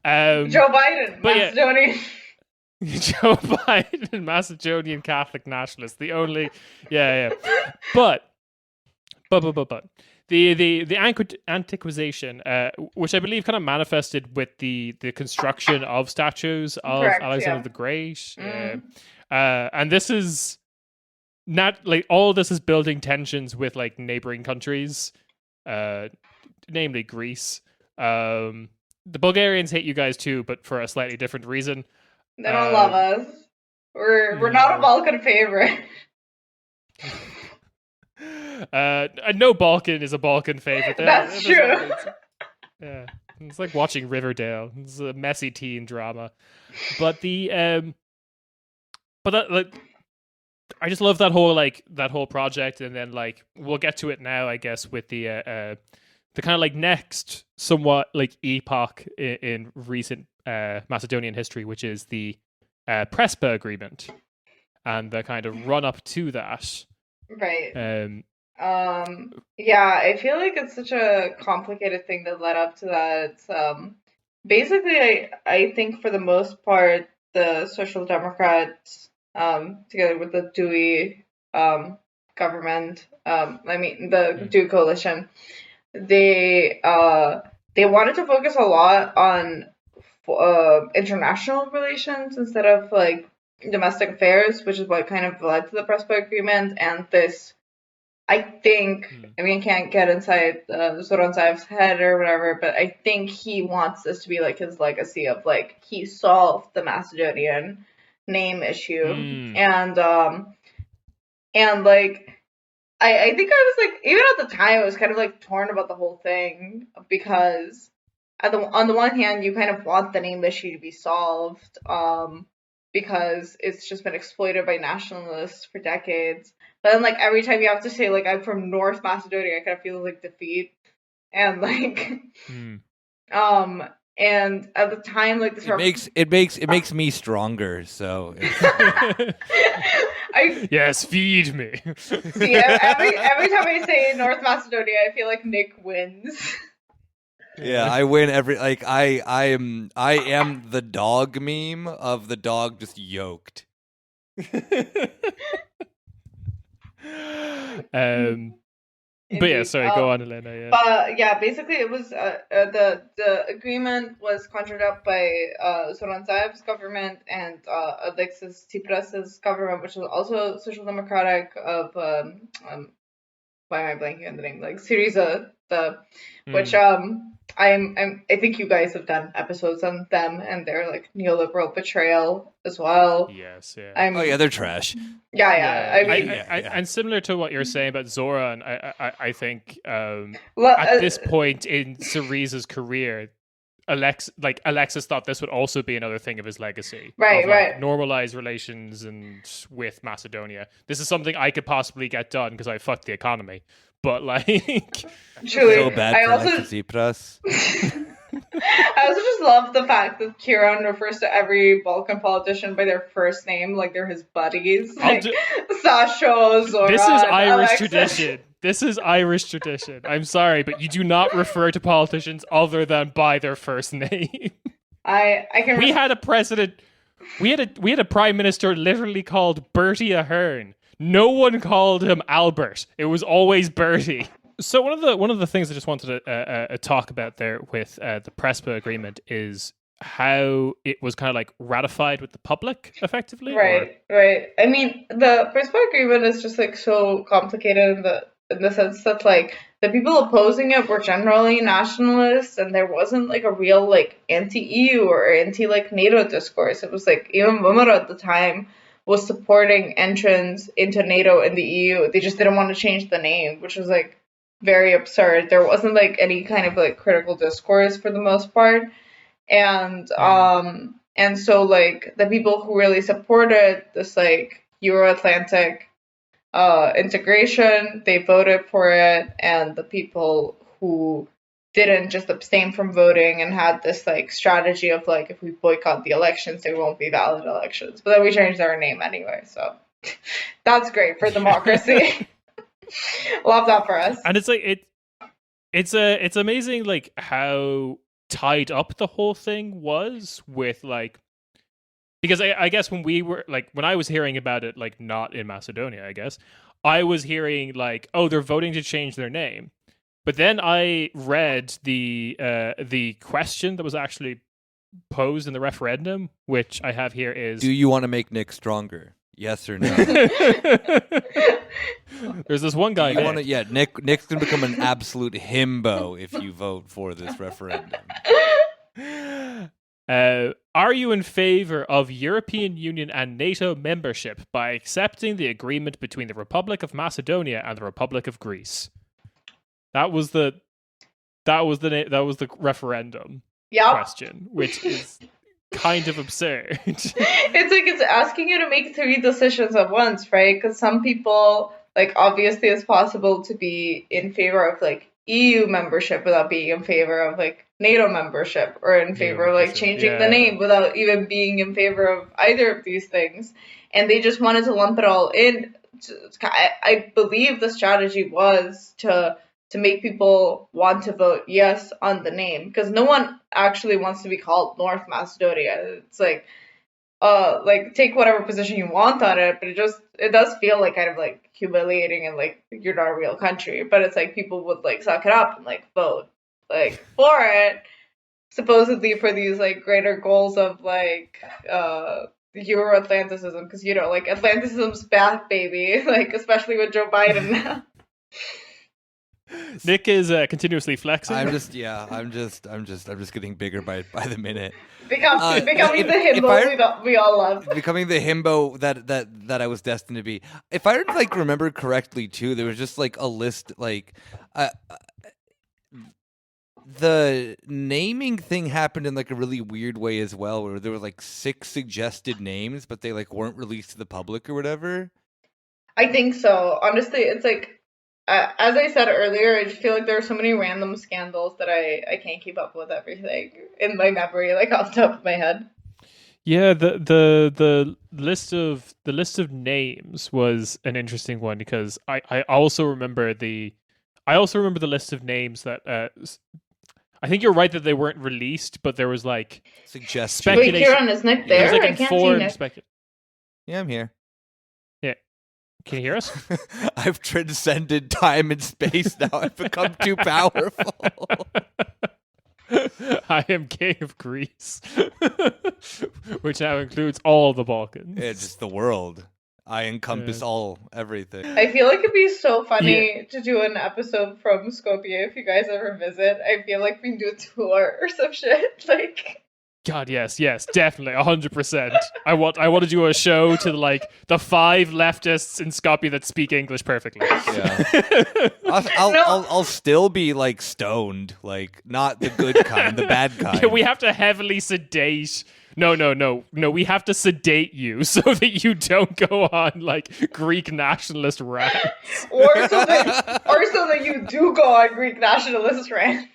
Joe Biden, Macedonian.
Joe Biden, Macedonian Catholic nationalist, the only, yeah. But the antiquization, which I believe kind of manifested with the construction of statues of
Correct,
Alexander
yeah.
the Great, and this is not like all this is building tensions with like neighboring countries, namely Greece. The Bulgarians hate you guys too, but for a slightly different reason.
They don't love us. We're not a Balkan favorite.
No Balkan is a Balkan favorite.
That's true.
Yeah, it's like watching Riverdale. It's a messy teen drama, but I just love that whole project, and then like we'll get to it now, I guess, with the kind of like next somewhat like epoch in recent Macedonian history, which is the Prespa Agreement, and the kind of run up to that.
Right. Yeah, I feel like it's such a complicated thing that led up to that. Basically, I think for the most part, the Social Democrats, together with the Dewey government, the Dewey coalition, they wanted to focus a lot on international relations instead of like domestic affairs, which is what kind of led to the Prespa Agreement and this. I think, I mean, I can't get inside Zoran Zaev's head or whatever, but I think he wants this to be like his legacy of like he solved the Macedonian name issue, and like I think I was like, even at the time I was kind of like torn about the whole thing because on the one hand you kind of want the name issue to be solved because it's just been exploited by nationalists for decades. But then, like, every time you have to say, like, I'm from North Macedonia, I kind of feel like defeat. And, like, and at the time, like,
it makes me stronger, so.
Yes, feed me.
See, every time I say North Macedonia, I feel like Nick wins.
Yeah, I win every like I am the dog meme of the dog just yoked.
But yeah, sorry, go on, Elena. Yeah.
But yeah, basically it was the agreement was conjured up by Zoran Zaev's government and Alexis Tsipras's government, which was also social democratic of why am I blanking on the name? Like Syriza, which I think you guys have done episodes on them and their like neoliberal betrayal as well.
Yes, yeah.
Oh yeah, they're trash.
Yeah.
And similar to what you're saying about Zoran, I think at this point in Syriza's career, Alexis thought this would also be another thing of his legacy.
Right.
Normalize relations with Macedonia. This is something I could possibly get done because I fucked the economy. But like,
truly,
so bad for Alexis Tsipras.
I also just love the fact that Kieran refers to every Balkan politician by their first name, like they're his buddies. Like Sasho, Zoran,
This is Irish
Alexis.
tradition. This is Irish tradition. I'm sorry, but you do not refer to politicians other than by their first name.
I can.
We had a president. We had a prime minister literally called Bertie Ahern. No one called him Albert. It was always Bertie. So one of the things I just wanted to talk about there with the Prespa Agreement is how it was kind of like ratified with the public, effectively.
Right. I mean, the Prespa Agreement is just like so complicated in the sense that like the people opposing it were generally nationalists, and there wasn't like a real like anti-EU or anti like NATO discourse. It was like even Mumra at the time was supporting entrance into NATO and the EU. They just didn't want to change the name, which was like very absurd. There wasn't like any kind of like critical discourse for the most part. And so like the people who really supported this like Euro-Atlantic integration, they voted for it, and the people who didn't just abstain from voting and had this like strategy of like, if we boycott the elections, they won't be valid elections. But then we changed our name anyway, so that's great for democracy. Love that for us.
And it's like it's amazing like how tied up the whole thing was with like because I guess when I was hearing about it, like not in Macedonia, I guess I was hearing like, oh, they're voting to change their name. But then I read the question that was actually posed in the referendum, which I have here is:
do you want to make Nick stronger? Yes or no?
There's this one guy.
Nick's gonna become an absolute himbo if you vote for this referendum.
Are you in favor of European Union and NATO membership by accepting the agreement between the Republic of Macedonia and the Republic of Greece? That was the referendum question, which is kind of absurd.
It's like it's asking you to make 3 decisions at once, right? Because some people, like, obviously it's possible to be in favor of like EU membership without being in favor of like NATO membership, or in favor of like changing the name without even being in favor of either of these things. And they just wanted to lump it all in. I believe the strategy was to make people want to vote yes on the name, because no one actually wants to be called North Macedonia. It's like take whatever position you want on it, but it does feel like kind of like humiliating and like you're not a real country. But it's like people would like suck it up and like vote like for it, supposedly for these like greater goals of like Euro-Atlanticism, because like Atlanticism's back, baby, like especially with Joe Biden now.
Nick is continuously flexing.
I'm just getting bigger by the minute.
Becoming the himbo we all love.
Becoming the himbo that I was destined to be. If I like remember correctly too, there was just like a list like the naming thing happened in like a really weird way as well, where there were like 6 suggested names, but they like weren't released to the public or whatever.
I think so. Honestly, it's like as I said earlier, I just feel like there are so many random scandals that I can't keep up with everything in my memory, like off the top of my head.
Yeah, the list of names was an interesting one, because I also remember the list of names that I think you're right that they weren't released, but there was like
speculation.
Wait, Kieran, is Nick there?
Like
I can't see Nick.
Yeah, I'm here.
Yeah. Can you hear us?
I've transcended time and space now. I've become too powerful.
I am king of Greece, which now includes all the Balkans.
Yeah, just the world. I encompass everything.
I feel like it'd be so funny to do an episode from Skopje if you guys ever visit. I feel like we can do a tour or some shit. Like,
God, yes, definitely, 100%. I want to do a show to like the 5 leftists in Skopje that speak English perfectly.
Yeah, I'll still be like stoned, like not the good kind, the bad kind.
Yeah, we have to heavily sedate. No. We have to sedate you so that you don't go on like Greek nationalist rants,
or so that you do go on Greek nationalist rants.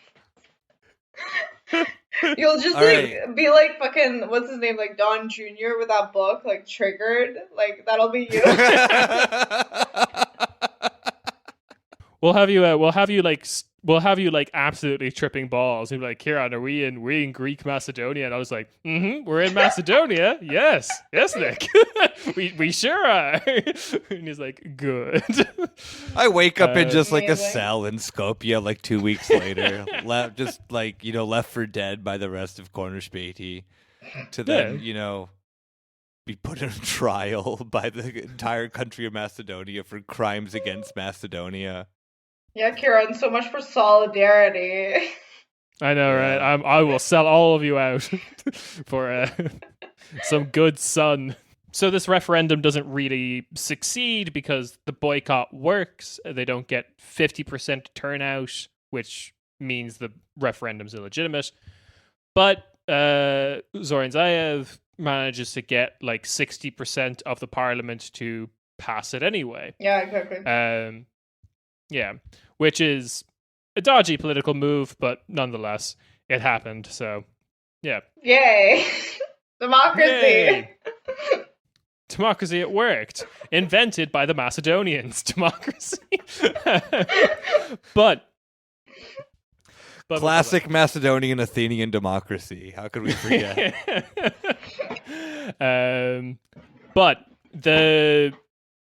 You'll just be like fucking what's his name, like Don Jr. with that book, like Triggered. Like that'll be you.
We'll have you like absolutely tripping balls. You'll be like, Kieran, are we in Greek Macedonia? And I was like, we're in Macedonia. Yes, Nick. we sure are. And he's like, good.
I wake up in just like a cell in Skopje like 2 weeks later, left for dead by the rest of Corner Späti, to then be put on trial by the entire country of Macedonia for crimes against Macedonia.
Yeah, Kieran, so much for solidarity.
I know, right? I will sell all of you out for some good sun. So this referendum doesn't really succeed because the boycott works. They don't get 50% turnout, which means the referendum's illegitimate. But Zoran Zaev manages to get like 60% of the parliament to pass it anyway.
Yeah, exactly.
Yeah, which is a dodgy political move, but nonetheless, it happened. So, yeah.
Yay! Democracy!
Yay. Democracy, it worked. Invented by the Macedonians. Democracy. But
classic Macedonian Athenian democracy. How could we forget?
But the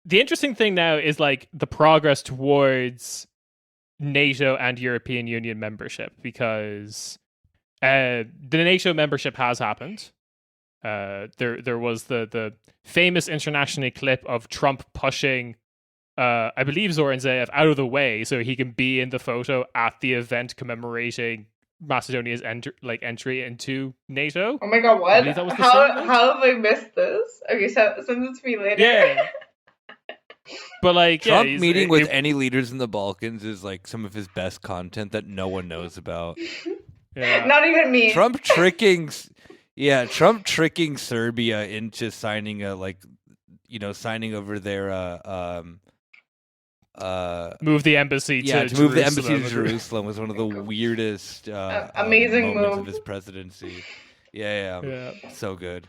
interesting thing now is like the progress towards NATO and European Union membership, because the NATO membership has happened. There was the famous internationally clip of Trump pushing, I believe, Zoran Zaev out of the way so he can be in the photo at the event commemorating Macedonia's entry into NATO.
Oh my god, what?
That was the
how have I missed this? Okay, so send it to me later.
Yeah. But like
Trump meeting with any leaders in the Balkans is like some of his best content that no one knows about.
Yeah.
Not even me.
Trump tricking Serbia into signing signing over their
move the embassy to
move the embassy to Jerusalem was one of the weirdest
amazing
moments
move
of his presidency. Yeah. So good.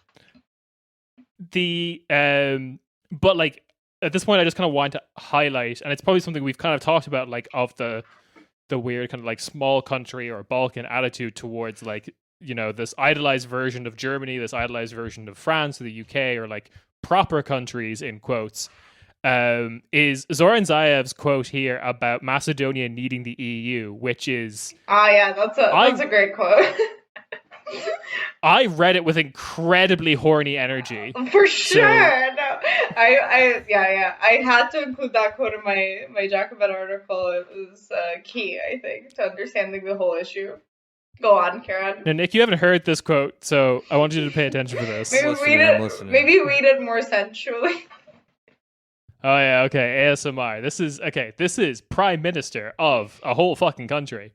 But like at this point I just kind of want to highlight, and it's probably something we've kind of talked about, like of the weird kind of like small country or Balkan attitude towards like, you know, this idolized version of Germany, this idolized version of France or the UK, or like proper countries in quotes, is Zoran Zaev's quote here about Macedonia needing the EU, which is
that's a great quote.
I read it with incredibly horny energy.
For sure. No, I had to include that quote in my Jacobin article. It was key, I think, to understanding the whole issue. Go on, Karen.
Now, Nick, you haven't heard this quote, so I want you to pay attention for this.
Maybe read it more sensually.
Oh yeah, okay, ASMR. This is Prime Minister of a whole fucking country.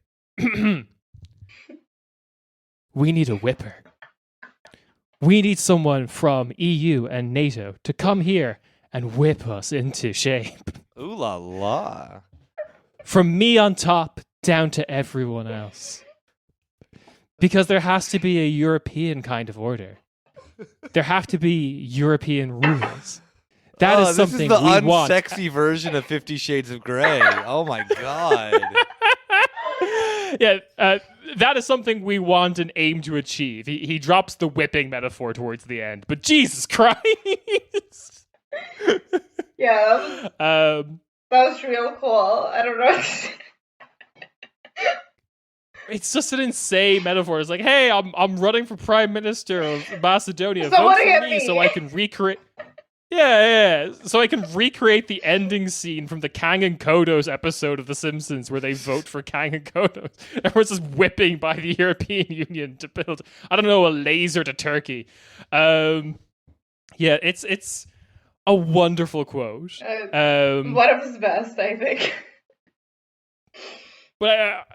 We need a whipper. We need someone from EU and NATO to come here and whip us into shape.
Ooh la la.
From me on top down to everyone else. Because there has to be a European kind of order. There have to be European rules. That is something
this is the
we want.
unsexy version of 50 Shades of Grey. Oh my god.
Yeah, that is something we want and aim to achieve. He drops the whipping metaphor towards the end, but Jesus Christ.
Yeah, that was real cool. I don't know.
It's just an insane metaphor. It's like, hey, I'm running for Prime Minister of Macedonia. Vote for me so I can recreate. Yeah. So I can recreate the ending scene from the Kang and Kodos episode of The Simpsons where they vote for Kang and Kodos. Everyone's just whipping by the European Union to build, I don't know, a laser to Turkey. It's a wonderful quote.
One of his best, I think.
But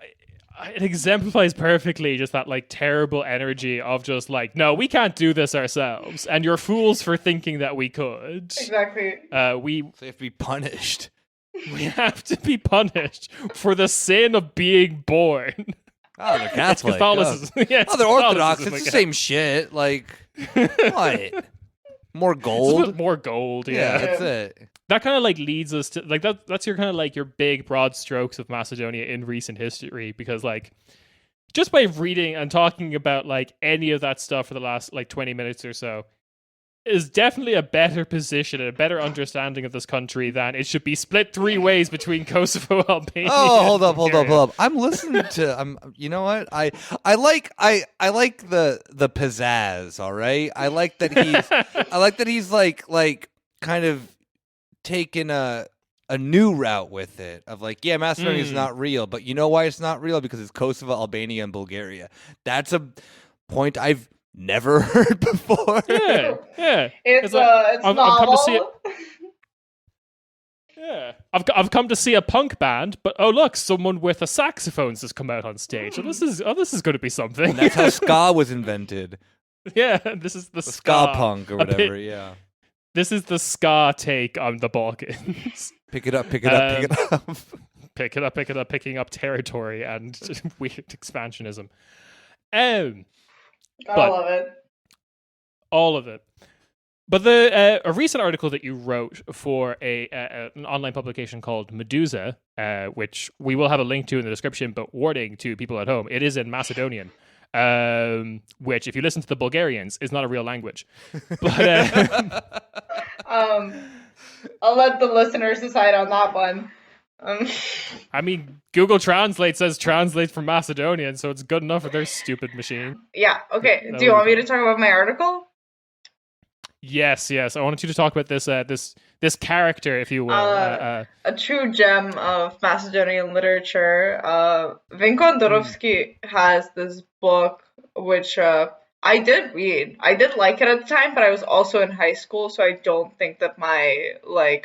it exemplifies perfectly just that like terrible energy of just like, no, we can't do this ourselves, and you're fools for thinking that we could.
Exactly.
We have to be punished.
We have to be punished for the sin of being born.
Oh, they're Catholic.
Catholicism. Yeah,
they're Orthodox. It's the same shit. Like, what? More gold?
More gold, yeah.
That's it.
That kind of like leads us to like that's your kind of like your big broad strokes of Macedonia in recent history, because like just by reading and talking about like any of that stuff for the last like 20 minutes or so is definitely a better position and a better understanding of this country than it should be split three ways between Kosovo, Albania.
Oh, hold up. I'm listening to you know what? I like the pizzazz, all right? I like that he's like kind of taken a new route with it of like, yeah, Macedonia is not real, but you know why it's not real? Because it's Kosovo, Albania, and Bulgaria. That's a point I've never heard before.
Yeah.
It's novel.
I've come to see it. Yeah, I've come to see a punk band, but oh look, someone with a saxophone has come out on stage. So this is going to be something.
And that's how ska was invented.
Yeah, this is the
ska punk or whatever. Yeah.
This is the ska take on the Balkans.
Pick it up.
Pick it up, picking up territory and weird expansionism.
Gotta love it.
All of it. But a recent article that you wrote for an online publication called Medusa, which we will have a link to in the description, but warning to people at home, it is in Macedonian. which, if you listen to the Bulgarians, is not a real language. But
I'll let the listeners decide on that one.
I mean, Google Translate says translate from Macedonian, so it's good enough for their stupid machine.
Yeah, okay. Do you want me to talk about my article?
Yes. I wanted you to talk about this character, if you will.
A true gem of Macedonian literature. Vinko Andorovski has this book, which I did read. I did like it at the time, but I was also in high school, so I don't think that my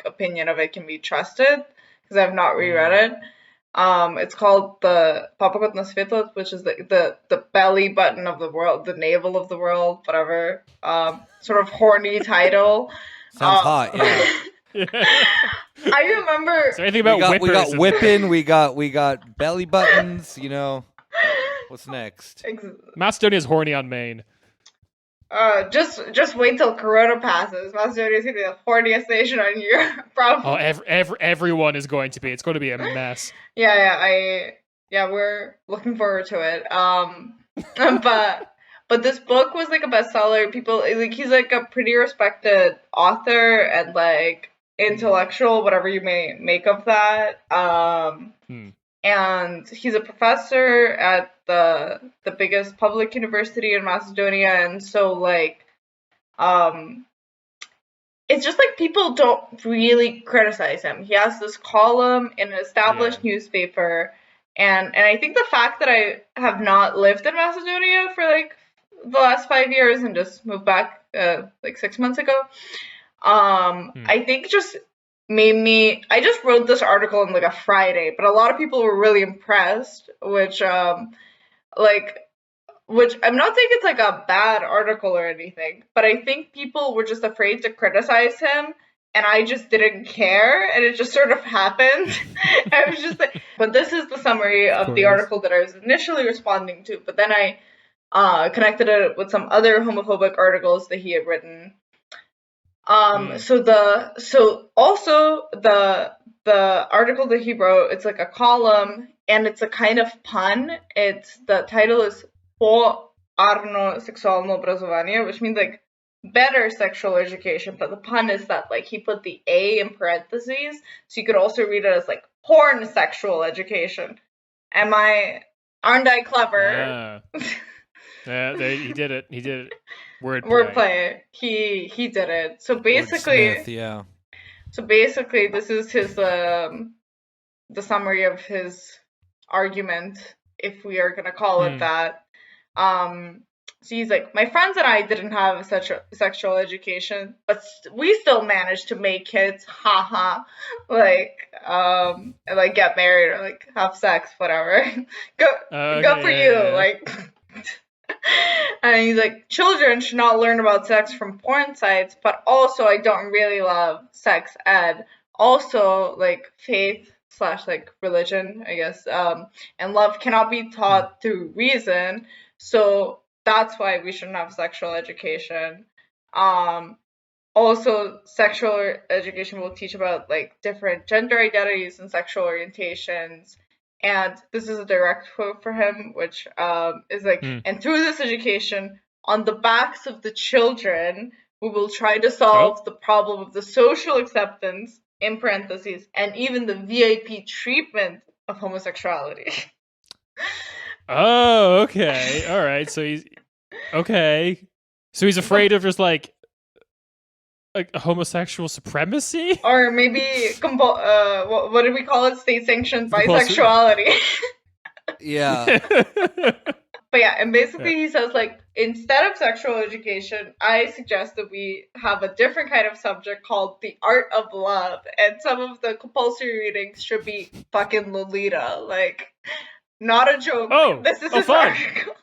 opinion of it can be trusted, because I've not reread it. It's called the Papakot na Svetlo, which is the belly button of the world, the navel of the world, whatever. Sort of horny title.
Sounds hot, yeah.
I remember.
Is there anything about
we got whipping, we got belly buttons, What's next?
Macedonia's horny on Maine.
Just wait till Corona passes. Macedonia is gonna be the horniest nation on Europe, probably.
Oh, everyone is going to be. It's going to be a mess.
Yeah, we're looking forward to it. But this book was a bestseller. People he's a pretty respected author and intellectual, whatever you may make of that. And he's a professor at the biggest public university in Macedonia, and so it's just people don't really criticize him. He has this column in an established newspaper, and I think the fact that I have not lived in Macedonia for the last 5 years and just moved back 6 months ago, I think just made me. I just wrote this article on a Friday, but a lot of people were really impressed, which I'm not saying it's a bad article or anything, but I think people were just afraid to criticize him, and I just didn't care, and it just sort of happened. I was just but this is the summary of the article that I was initially responding to, but then I connected it with some other homophobic articles that he had written. So also the article that he wrote, it's a column, and it's a kind of pun. The title is Po arno seksualno obrazovanje, which means better sexual education, but the pun is that he put the A in parentheses, so you could also read it as porn sexual education. Aren't I clever?
Yeah, he did it.
Wordplay. He did it. So basically,
Wordsmith, yeah.
So basically, this is his the summary of his argument, if we are gonna call it that. So he's my friends and I didn't have such a sexual education, but we still managed to make kids, haha, and get married or have sex, whatever. Go for you, And he's children should not learn about sex from porn sites, but also I don't really love sex ed. Also, faith / religion, I guess, and love cannot be taught through reason. So that's why we shouldn't have sexual education. Also, sexual education will teach about different gender identities and sexual orientations. And this is a direct quote for him, which is and through this education, on the backs of the children, we will try to solve the problem of the social acceptance, in parentheses, and even the VIP treatment of homosexuality.
Oh, okay. All right. So he's afraid of just homosexual supremacy,
or maybe what did we call it? State-sanctioned bisexuality.
Yeah.
But yeah, and basically he says instead of sexual education, I suggest that we have a different kind of subject called the art of love, and some of the compulsory readings should be fucking Lolita. Not a joke.
Oh,
this is his
fun.
article.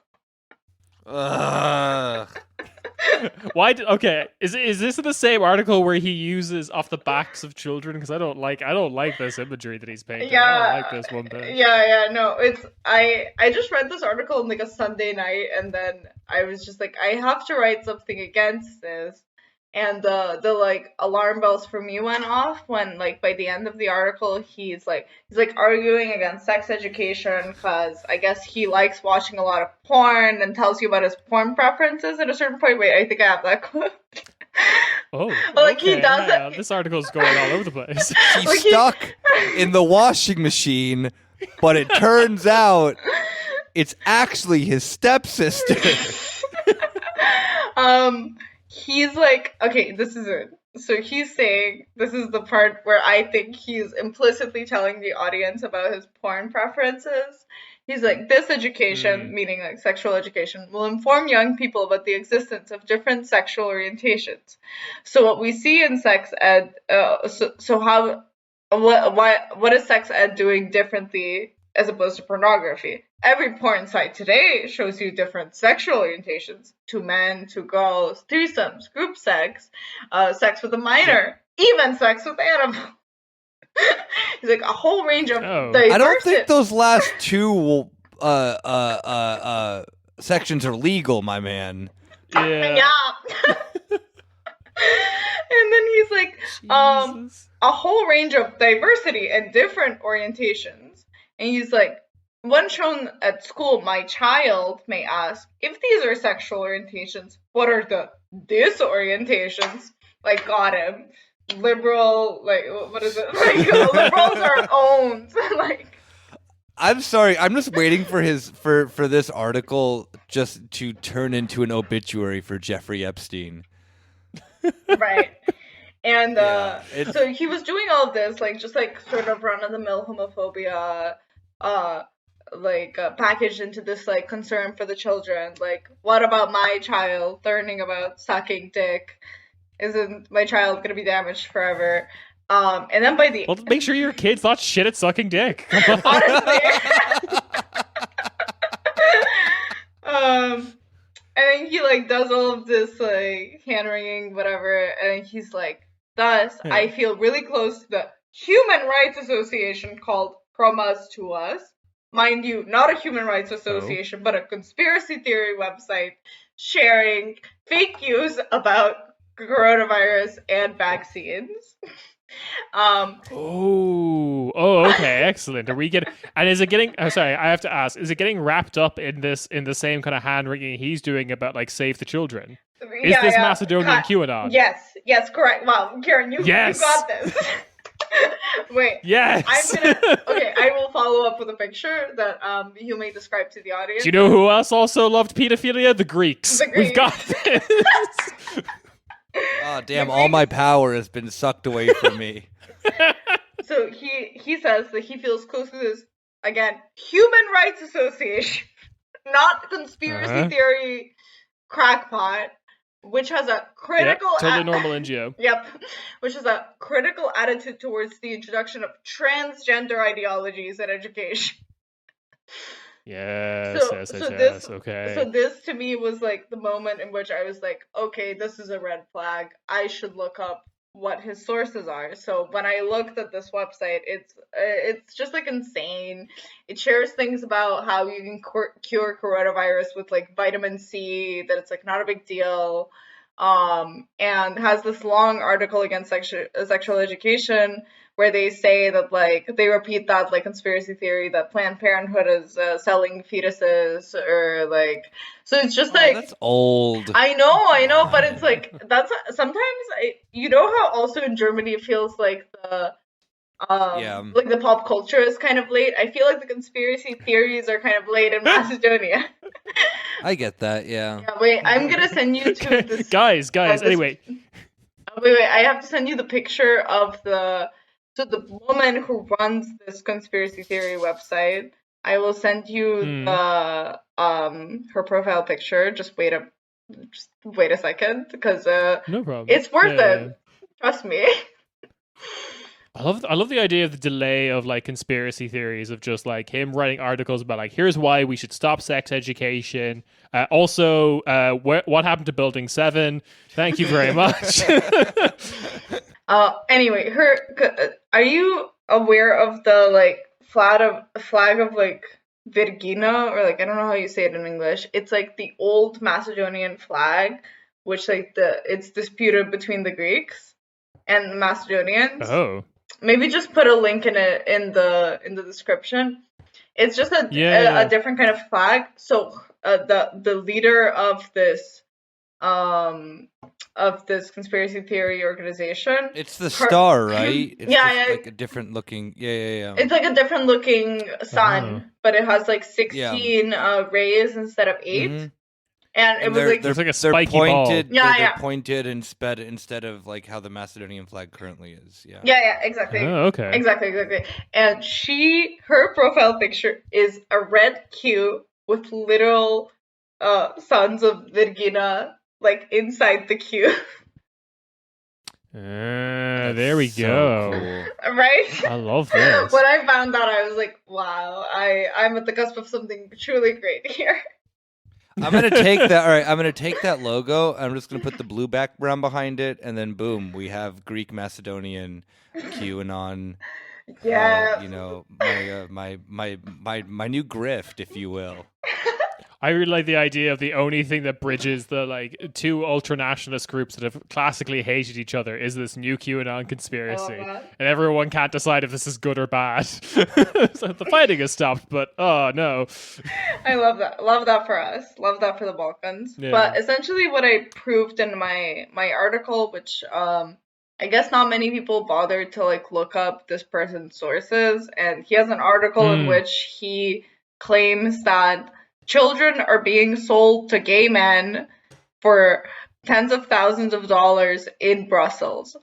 Why? Okay, is this the same article where he uses off the backs of children? Because I don't like this imagery that he's painting.
Yeah,
I don't like this one bit.
Yeah. No, it's I just read this article on a Sunday night, and then I was just I have to write something against this, And the like alarm bells for me went off when like by the end of the article he's like arguing against sex education because I guess he likes watching a lot of porn and tells you about his porn preferences at a certain point. Wait, I think I have that quote.
Oh,
like
okay.
he does
Yeah,
it.
this article's going all over the place.
He's
Like
stuck in the washing machine, but it turns out it's actually his stepsister.
He's like, okay, this is it. So he's saying, this is the part where I think he's implicitly telling the audience about his porn preferences. He's like, this education, meaning like sexual education, will inform young people about the existence of different sexual orientations. So what we see in sex ed, what is sex ed doing differently as opposed to pornography? Every porn site today shows you different sexual orientations, to men, to girls, threesomes, group sex, sex with a minor, even sex with animals. He's like a whole range of diversity.
I don't think those last two sections are legal, my man.
Yeah.
And then he's like, a whole range of diversity and different orientations. And he's like, when shown at school, my child may ask, if these are sexual orientations, what are the disorientations? Like, got him. Liberal, like, what is it? Like, liberals are owned. Like,
I'm sorry. I'm just waiting for for this article just to turn into an obituary for Jeffrey Epstein.
Right. And so he was doing all of this, like, just like sort of run-of-the-mill homophobia, packaged into this like concern for the children. Like, what about my child learning about sucking dick? Isn't my child gonna be damaged forever? And then by the
well, make sure your kid's not shit at sucking dick.
Honestly. And then he like does all of this like hand wringing whatever, and he's like, thus I feel really close to the human rights association called Promas to Us. Mind you, not a human rights association, but a conspiracy theory website sharing fake news about coronavirus and vaccines.
Okay, excellent. Are we getting? And is it getting? Oh, sorry, I have to ask. Is it getting wrapped up in the same kind of hand wringing he's doing about like save the children? Is this Macedonian QAnon?
Yes, correct. Wow, Karen, you got this. Wait.
Yes.
I will follow up with a picture that you may describe to the audience.
Do you know who else also loved pedophilia? The Greeks. We've got this.
Oh, damn, all my power has been sucked away from me.
So he says that he feels close to this, again, human rights association, not conspiracy theory crackpot, which has a critical...
totally normal NGO.
Yep. Which has a critical attitude towards the introduction of transgender ideologies in education.
Yes, okay.
So this to me was like the moment in which I was like, okay, this is a red flag. I should look up what his sources are. So when I looked at this website, it's just like insane. It shares things about how you can cure coronavirus with like vitamin C, that it's like not a big deal, and has this long article against sexual education where they say that like they repeat that like conspiracy theory that Planned Parenthood is selling fetuses, or like, so it's just like,
that's old.
I know, but it's like that's sometimes you know how also in Germany it feels like the like the pop culture is kind of late. I feel like the conspiracy theories are kind of late in Macedonia.
I get that, yeah.
Wait, I'm gonna send you to this
guys. Anyway,
wait, I have to send you the picture of the woman who runs this conspiracy theory website. I will send you the her profile picture. Just wait a second, because
no problem.
It's worth it. Trust me.
I love the idea of the delay of like conspiracy theories, of just like him writing articles about like, here's why we should stop sex education. Also, what happened to Building 7? Thank you very much.
Anyway, are you aware of the like flag of like Virgina, or like I don't know how you say it in English. It's like the old Macedonian flag which like it's disputed between the Greeks and the Macedonians.
Oh.
Maybe just put a link in the description. It's just a different kind of flag. So the leader of this conspiracy theory organization.
It's the star, right? It's
yeah.
like a different looking. Yeah.
It's like a different looking sun, but it has like 16 rays instead of 8. Mm-hmm. And it was like
there's like a spiky pointed
ball. They're pointed instead of like how the Macedonian flag currently is.
Yeah, exactly.
Oh, okay.
Exactly. And her profile picture is a red Q with literal sons of Virgina like inside the Q.
There we go.
Cool.
Right?
I love this.
When I found that, I was like, wow, I'm at the cusp of something truly great here.
I'm gonna take that. All right, I'm gonna take that logo. I'm just gonna put the blue background behind it, and then boom, we have Greek Macedonian QAnon.
Yeah.
My new grift, if you will.
I really like the idea of the only thing that bridges the like two ultra-nationalist groups that have classically hated each other is this new QAnon conspiracy. And everyone can't decide if this is good or bad. So the fighting has stopped, but oh no.
I love that. Love that for us. Love that for the Balkans. Yeah. But essentially what I proved in my article, which I guess not many people bothered to like look up this person's sources, and he has an article in which he claims that children are being sold to gay men for tens of thousands of dollars in Brussels.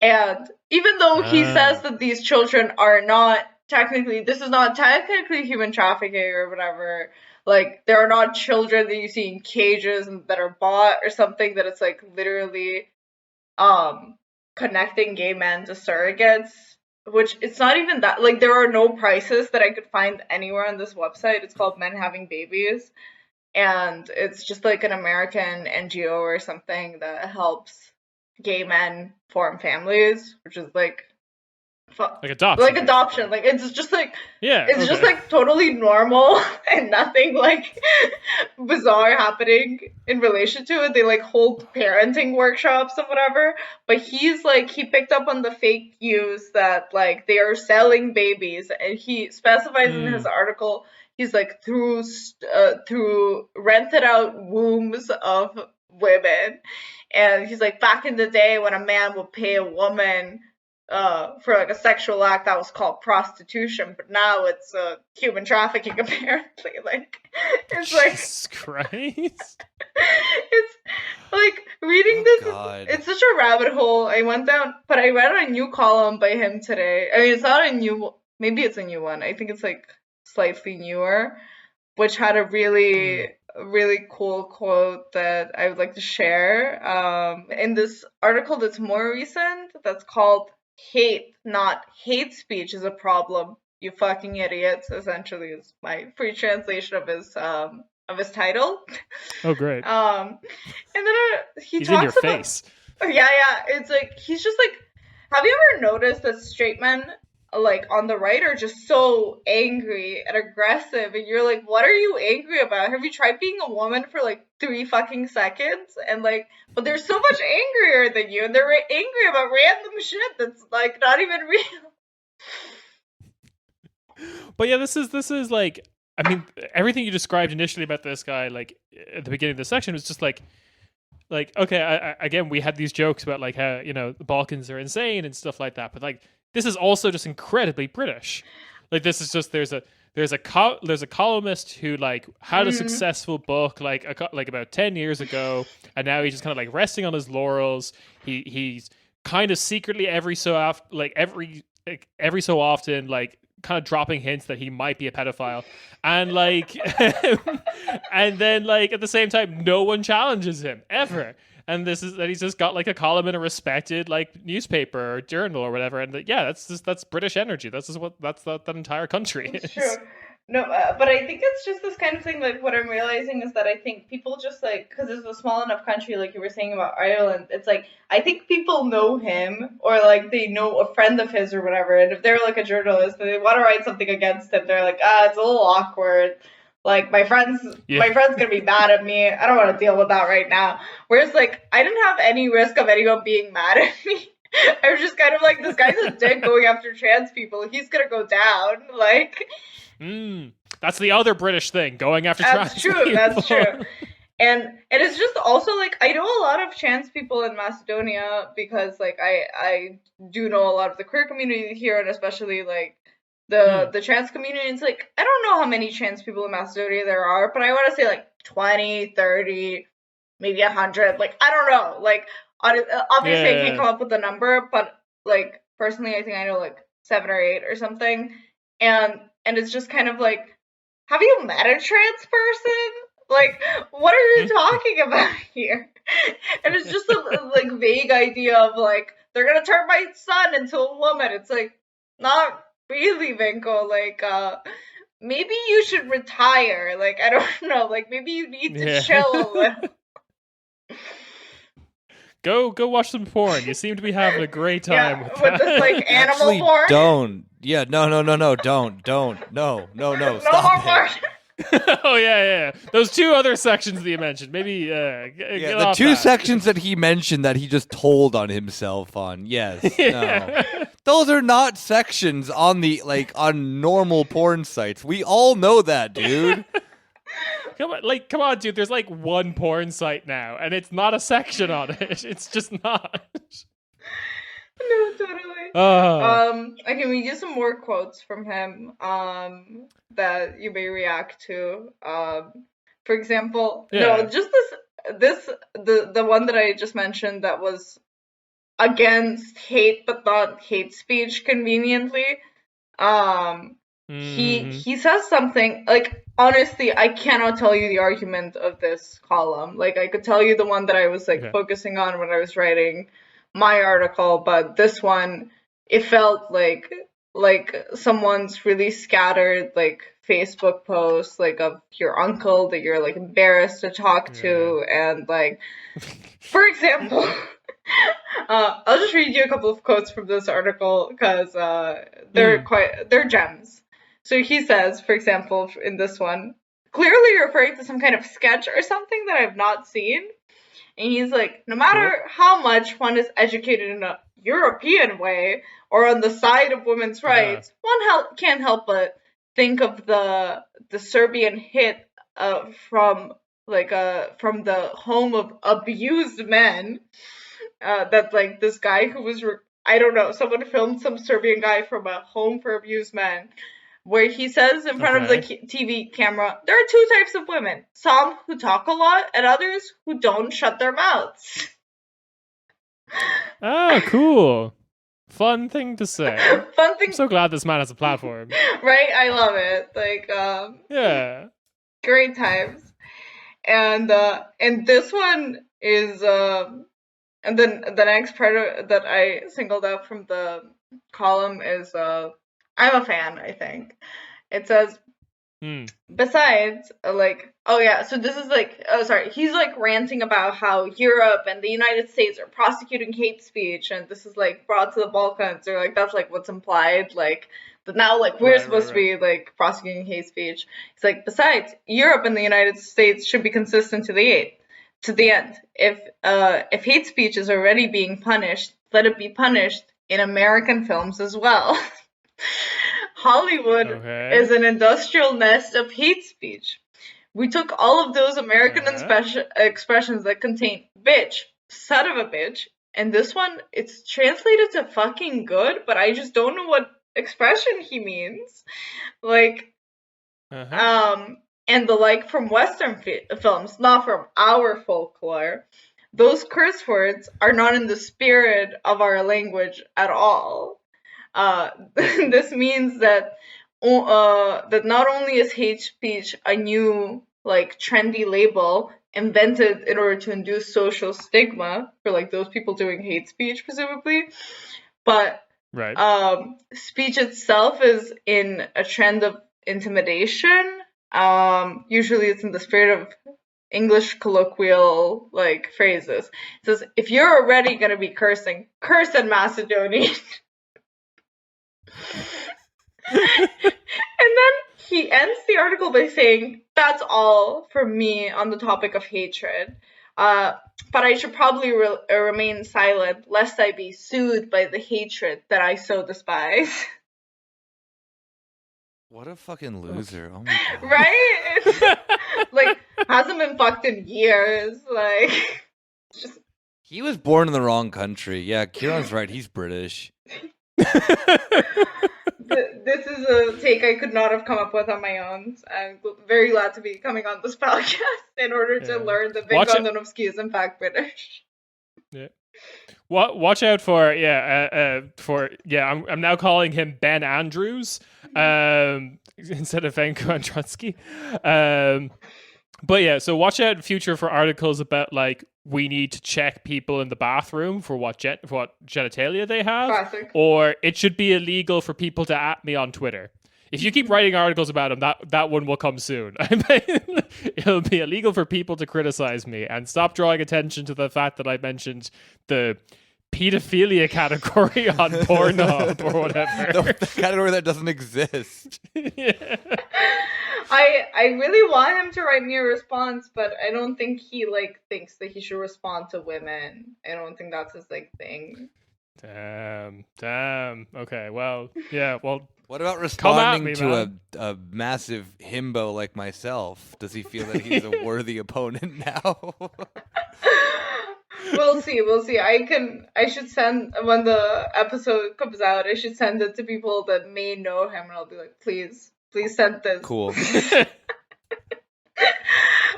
And even though he says that these children are this is not technically human trafficking or whatever, like there are not children that you see in cages and that are bought or something, that it's like literally connecting gay men to surrogates. Which it's not even that, like there are no prices that I could find anywhere on this website. It's called Men Having Babies, and it's just like an American NGO or something that helps gay men form families, which is like adoption. Like it's just like just like totally normal and nothing like bizarre happening in relation to it. They like hold parenting workshops and whatever, but he picked up on the fake news that like they are selling babies, and he specifies in his article he's like through rented out wombs of women, and he's like back in the day when a man would pay a woman for like a sexual act, that was called prostitution, but now it's human trafficking apparently. Like it's like
Jesus Christ.
It's like reading this. It's such a rabbit hole I went down. But I read a new column by him today. I mean, it's not a new. Maybe it's a new one. I think it's like slightly newer, which had a really cool quote that I would like to share. In this article that's more recent, that's called "Hate, Not Hate Speech is a Problem, You Fucking Idiots," essentially is my free translation of his title.
Oh, great.
And then he's
talks in your face.
Yeah. It's like he's just like, have you ever noticed that straight men like on the right are just so angry and aggressive, and you're like, what are you angry about? Have you tried being a woman for like 3 fucking seconds? And like, but they're so much angrier than you, and they're angry about random shit that's like not even real.
But yeah, this is like, I mean, everything you described initially about this guy, like at the beginning of the section, was just like okay, again, we had these jokes about like how, you know, the Balkans are insane and stuff like that, but like this is also just incredibly British. Like this is just there's a columnist who like had a successful book like about 10 years ago, and now he's just kind of like resting on his laurels. He's kind of secretly every so often like kind of dropping hints that he might be a pedophile, and like and then like at the same time no one challenges him ever. And this is that he's just got like a column in a respected like newspaper or journal or whatever, and that's British energy. That's that entire country.
It's true. No, but I think it's just this kind of thing. Like what I'm realizing is that I think people just like, because it's a small enough country, like you were saying about Ireland. It's like I think people know him, or like they know a friend of his or whatever. And if they're like a journalist and they want to write something against him, they're like, it's a little awkward. Like my friend's gonna be mad at me. I don't want to deal with that right now. Whereas like I didn't have any risk of anyone being mad at me. I was just kind of like, this guy's a dick going after trans people. He's gonna go down. Like,
that's the other British thing, going after trans people.
That's true. And it's just also like, I know a lot of trans people in Macedonia because like I do know a lot of the queer community here, and especially like the trans community. It's like, I don't know how many trans people in Macedonia there are, but I want to say like 20, 30, maybe 100. Like, I don't know. Like, obviously I can't come up with the number, but like personally I think I know like 7 or 8 or something. And it's just kind of like, have you met a trans person? Like, what are you talking about here? And it's just a like vague idea of like, they're gonna turn my son into a woman. It's like, not really, Vinko. Like, maybe you should retire. Like, I don't know. Like, maybe you need to chill a little.
Go watch some porn. You seem to be having a great time
with this like animal porn.
Don't. Yeah, no, don't. No, stop it.
Oh yeah. Those 2 other sections that you mentioned. Maybe get
the
off
2
that.
sections that he mentioned that he just told on himself on. Yes. No. Those are not sections on the on normal porn sites. We all know that, dude.
Come on, dude. There's like one porn site now, and it's not a section on it. It's just not.
No, totally. I can read you some more quotes from him that you may react to. For example, just the one that I just mentioned that was against hate but not hate speech conveniently. He says something like, honestly, I cannot tell you the argument of this column. Like, I could tell you the one that I was like focusing on when I was writing my article, but this one, it felt like someone's really scattered like Facebook post like of your uncle that you're like embarrassed to talk to, and like, for example, I'll just read you a couple of quotes from this article because they're gems. So he says, for example, in this one, clearly referring to some kind of sketch or something that I've not seen. And he's like, no matter how much one is educated in a European way or on the side of women's rights, one can't help but think of the Serbian hit from the home of abused men. That like this guy who was, I don't know, someone filmed some Serbian guy from a home for abused men, where he says in front of the TV camera, there are 2 types of women. Some who talk a lot and others who don't shut their mouths.
Oh, cool. Fun thing to say.
Fun thing.
I'm so glad this man has a platform.
Right? I love it. Like, great times. And this one is, and then the next part that I singled out from the column is, I'm a fan, I think. It says, besides, like, so this is like, he's like ranting about how Europe and the United States are prosecuting hate speech, and this is like brought to the Balkans, or like that's like what's implied, like, that now like we're supposed to be like prosecuting hate speech. It's like, besides, Europe and the United States should be consistent to the end. If hate speech is already being punished, let it be punished in American films as well. Hollywood is an industrial nest of hate speech. We took all of those American expressions that contain bitch, son of a bitch, and this one, it's translated to fucking good, but I just don't know what expression he means. Like, and the like from Western films, not from our folklore. Those curse words are not in the spirit of our language at all. This means that not only is hate speech a new, like, trendy label invented in order to induce social stigma for, like, those people doing hate speech, presumably, but speech itself is in a trend of intimidation. Usually it's in the spirit of English colloquial, like, phrases. It says, if you're already going to be cursing, curse in Macedonian. And then he ends the article by saying, "That's all from me on the topic of hatred. But I should probably remain silent, lest I be soothed by the hatred that I so despise."
What a fucking loser! Oh my god!
Right? It's, like, hasn't been fucked in years. Like, just.
He was born in the wrong country. Yeah, Kieran's right. He's British.
This is a take I could not have come up with on my own. I'm very glad to be coming on this podcast in order to learn that Vinko Andonovsky is in fact British.
Yeah. Watch out for I'm now calling him Ben Andrews instead of Venko Andronsky. But yeah, so watch out in future for articles about like we need to check people in the bathroom for what genitalia they have.
Classic.
Or it should be illegal for people to at me on Twitter. If you keep writing articles about him, that one will come soon. I mean, it'll be illegal for people to criticize me, and stop drawing attention to the fact that I mentioned the pedophilia category on Pornhub or whatever.
The category that doesn't exist.
Yeah.
I really want him to write me a response, but I don't think he like thinks that he should respond to women. I don't think that's his like thing.
Damn. Okay, well, yeah, well.
What about responding to a massive himbo like myself? Does he feel that he's a worthy opponent now?
We'll see. I should send, when the episode comes out, I should send it to people that may know him, and I'll be like, please send this.
Cool.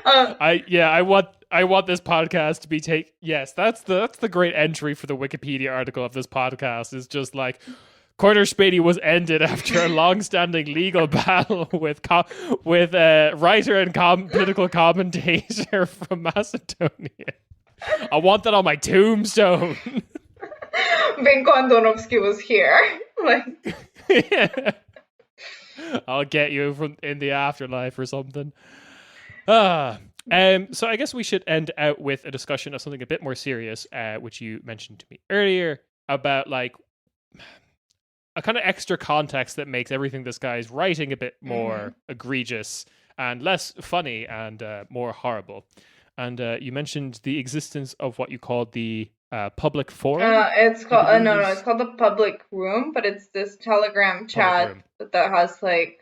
I want this podcast to be Yes, that's the great entry for the Wikipedia article of this podcast. Is just like, Corner Späti was ended after a long-standing legal battle with writer and political commentator from Macedonia. I want that on my tombstone.
Vinko Andonovsky was here. Like,
yeah. I'll get you in the afterlife or something. So I guess we should end out with a discussion of something a bit more serious, which you mentioned to me earlier, about like a kind of extra context that makes everything this guy's writing a bit more egregious and less funny and more horrible. And you mentioned the existence of what you called the public forum.
It's called it's called the public room, but it's this Telegram chat that has like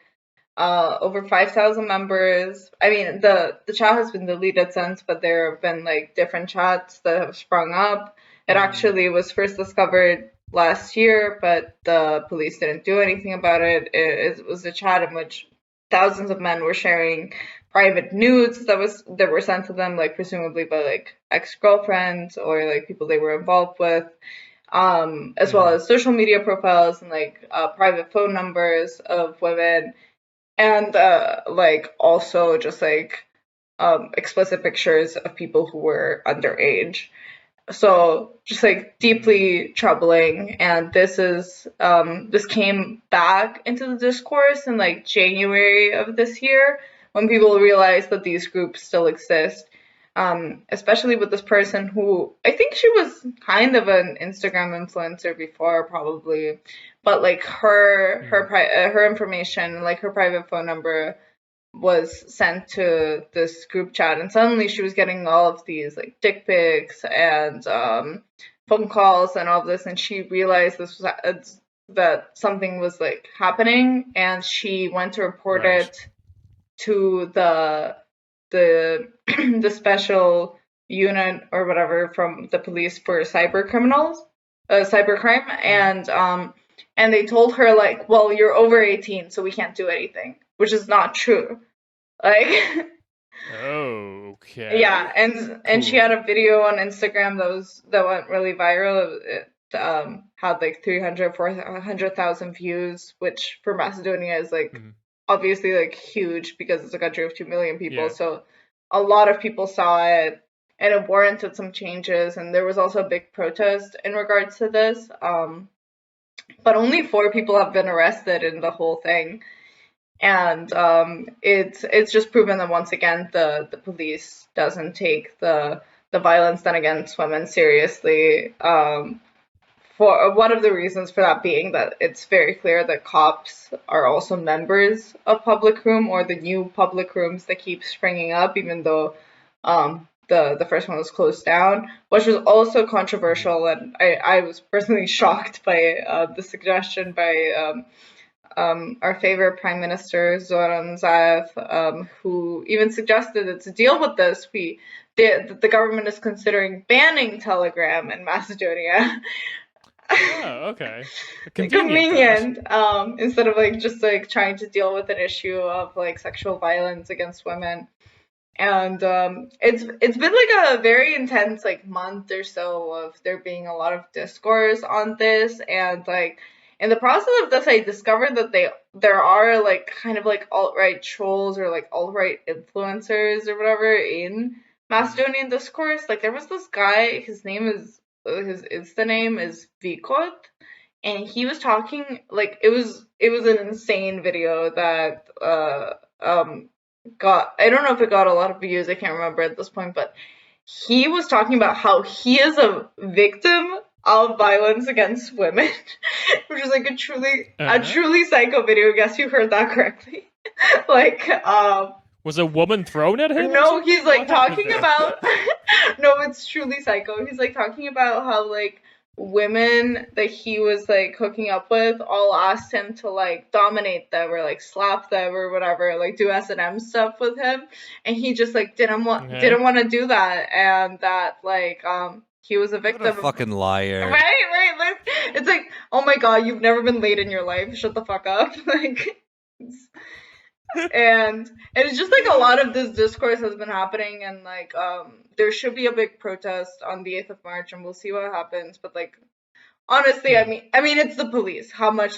over 5,000 members. I mean, the chat has been deleted since, but there have been like different chats that have sprung up. It actually was first discovered last year, but the police didn't do anything about it. It was a chat in which thousands of men were sharing private nudes that were sent to them, like presumably by like ex-girlfriends or like people they were involved with, as well as social media profiles and like private phone numbers of women, and like also just like explicit pictures of people who were underage. So just like deeply troubling. And this came back into the discourse in like January of this year, when people realized that these groups still exist, especially with this person who, I think she was kind of an Instagram influencer before, probably, but like her information, like her private phone number, was sent to this group chat, and suddenly she was getting all of these like dick pics and phone calls and all of this, and she realized that something was like happening, and she went to report it to the special unit or whatever from the police for cybercrime, and they told her like, well, you're over 18, so we can't do anything, which is not true. Like,
okay.
Yeah, and she had a video on Instagram that went really viral. It had like 400,000 views, which for Macedonia is like obviously like huge because it's a country of 2 million people. Yeah. So a lot of people saw it, and it warranted some changes. And there was also a big protest in regards to this. But only 4 people have been arrested in the whole thing. And it's just proven that once again the police doesn't take the violence done against women seriously, for one of the reasons for that being that it's very clear that cops are also members of public room, or the new public rooms that keep springing up, even though the first one was closed down, which was also controversial. And I was personally shocked by the suggestion by our favorite Prime Minister Zoran Zaev, who even suggested that to deal with this, the government is considering banning Telegram in Macedonia.
Oh, okay.
Convenient. Instead of just trying to deal with an issue of sexual violence against women. And it's been a very intense month or so of there being a lot of discourse on this, and in the process of this, I discovered that there are kind of alt-right trolls or alt-right influencers or whatever in Macedonian discourse. There was this guy, his Insta name is VUCIC'S, and he was talking it was an insane video that I don't know if it got a lot of views, I can't remember at this point, but he was talking about how he is a victim of violence against women, which is a truly psycho video. Guess you heard that correctly.
Was a woman thrown at him?
No, he's talking about no, it's truly psycho. He's talking about how women that he was hooking up with all asked him to dominate them or slap them or whatever, do S&M stuff with him, and he just didn't want to do that, and that he was a victim.
What a fucking liar.
Right. It's oh my god, you've never been laid in your life. Shut the fuck up. And it's just a lot of this discourse has been happening, and there should be a big protest on the 8th of March, and we'll see what happens. But honestly, I mean it's the police. How much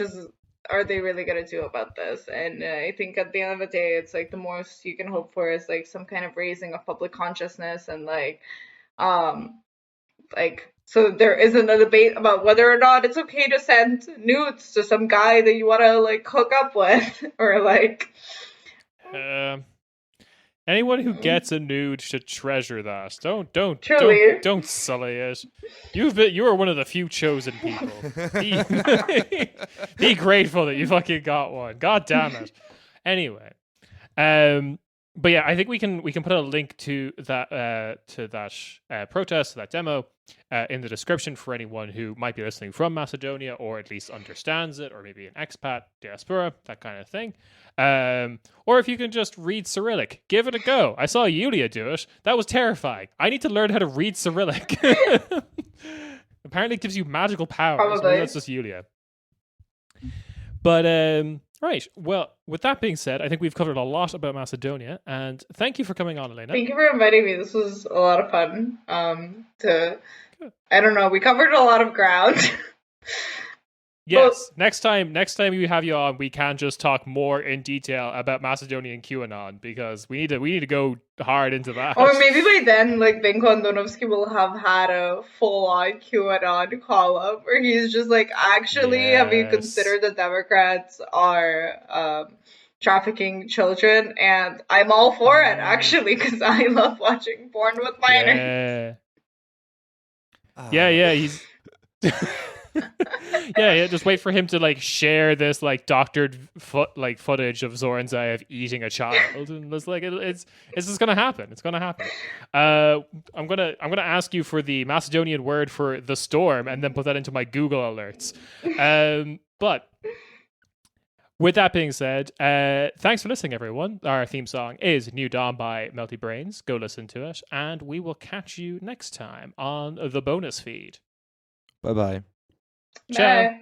are they really gonna do about this? And I think at the end of the day, it's the most you can hope for is some kind of raising of public consciousness, and so there isn't a debate about whether or not it's okay to send nudes to some guy that you want to hook up with, or
anyone who gets a nude should treasure that. Don't sully it. You are one of the few chosen people. Be grateful that you fucking got one. God damn it. Anyway, but yeah, I think we can put a link to that protest, to that demo, in the description for anyone who might be listening from Macedonia, or at least understands it, or maybe an expat, diaspora, that kind of thing. Or if you can just read Cyrillic, give it a go. I saw Yulia do it. That was terrifying. I need to learn how to read Cyrillic. Apparently it gives you magical powers.
Probably.
That's just Yulia. But right. Well, with that being said, I think we've covered a lot about Macedonia, and thank you for coming on, Elena.
Thank you for inviting me. This was a lot of fun. I don't know, we covered a lot of ground.
Yes. Next time we have you on, we can just talk more in detail about Macedonian QAnon, because we need to go hard into that.
Or maybe by then, Benko Andonovsky will have had a full-on QAnon call-up where he's just actually, have you considered that Democrats are trafficking children? And I'm all for it, actually, because I love watching porn with minors.
Yeah, he's... yeah, just wait for him to share this doctored footage of Zoran Zaev eating a child, and it's just gonna happen. It's gonna happen. I'm gonna ask you for the Macedonian word for the storm, and then put that into my Google alerts. But with that being said, thanks for listening, everyone. Our theme song is New Dawn by Melty Brains. Go listen to it, and we will catch you next time on the bonus feed.
Bye-bye.
Ciao.
Bye.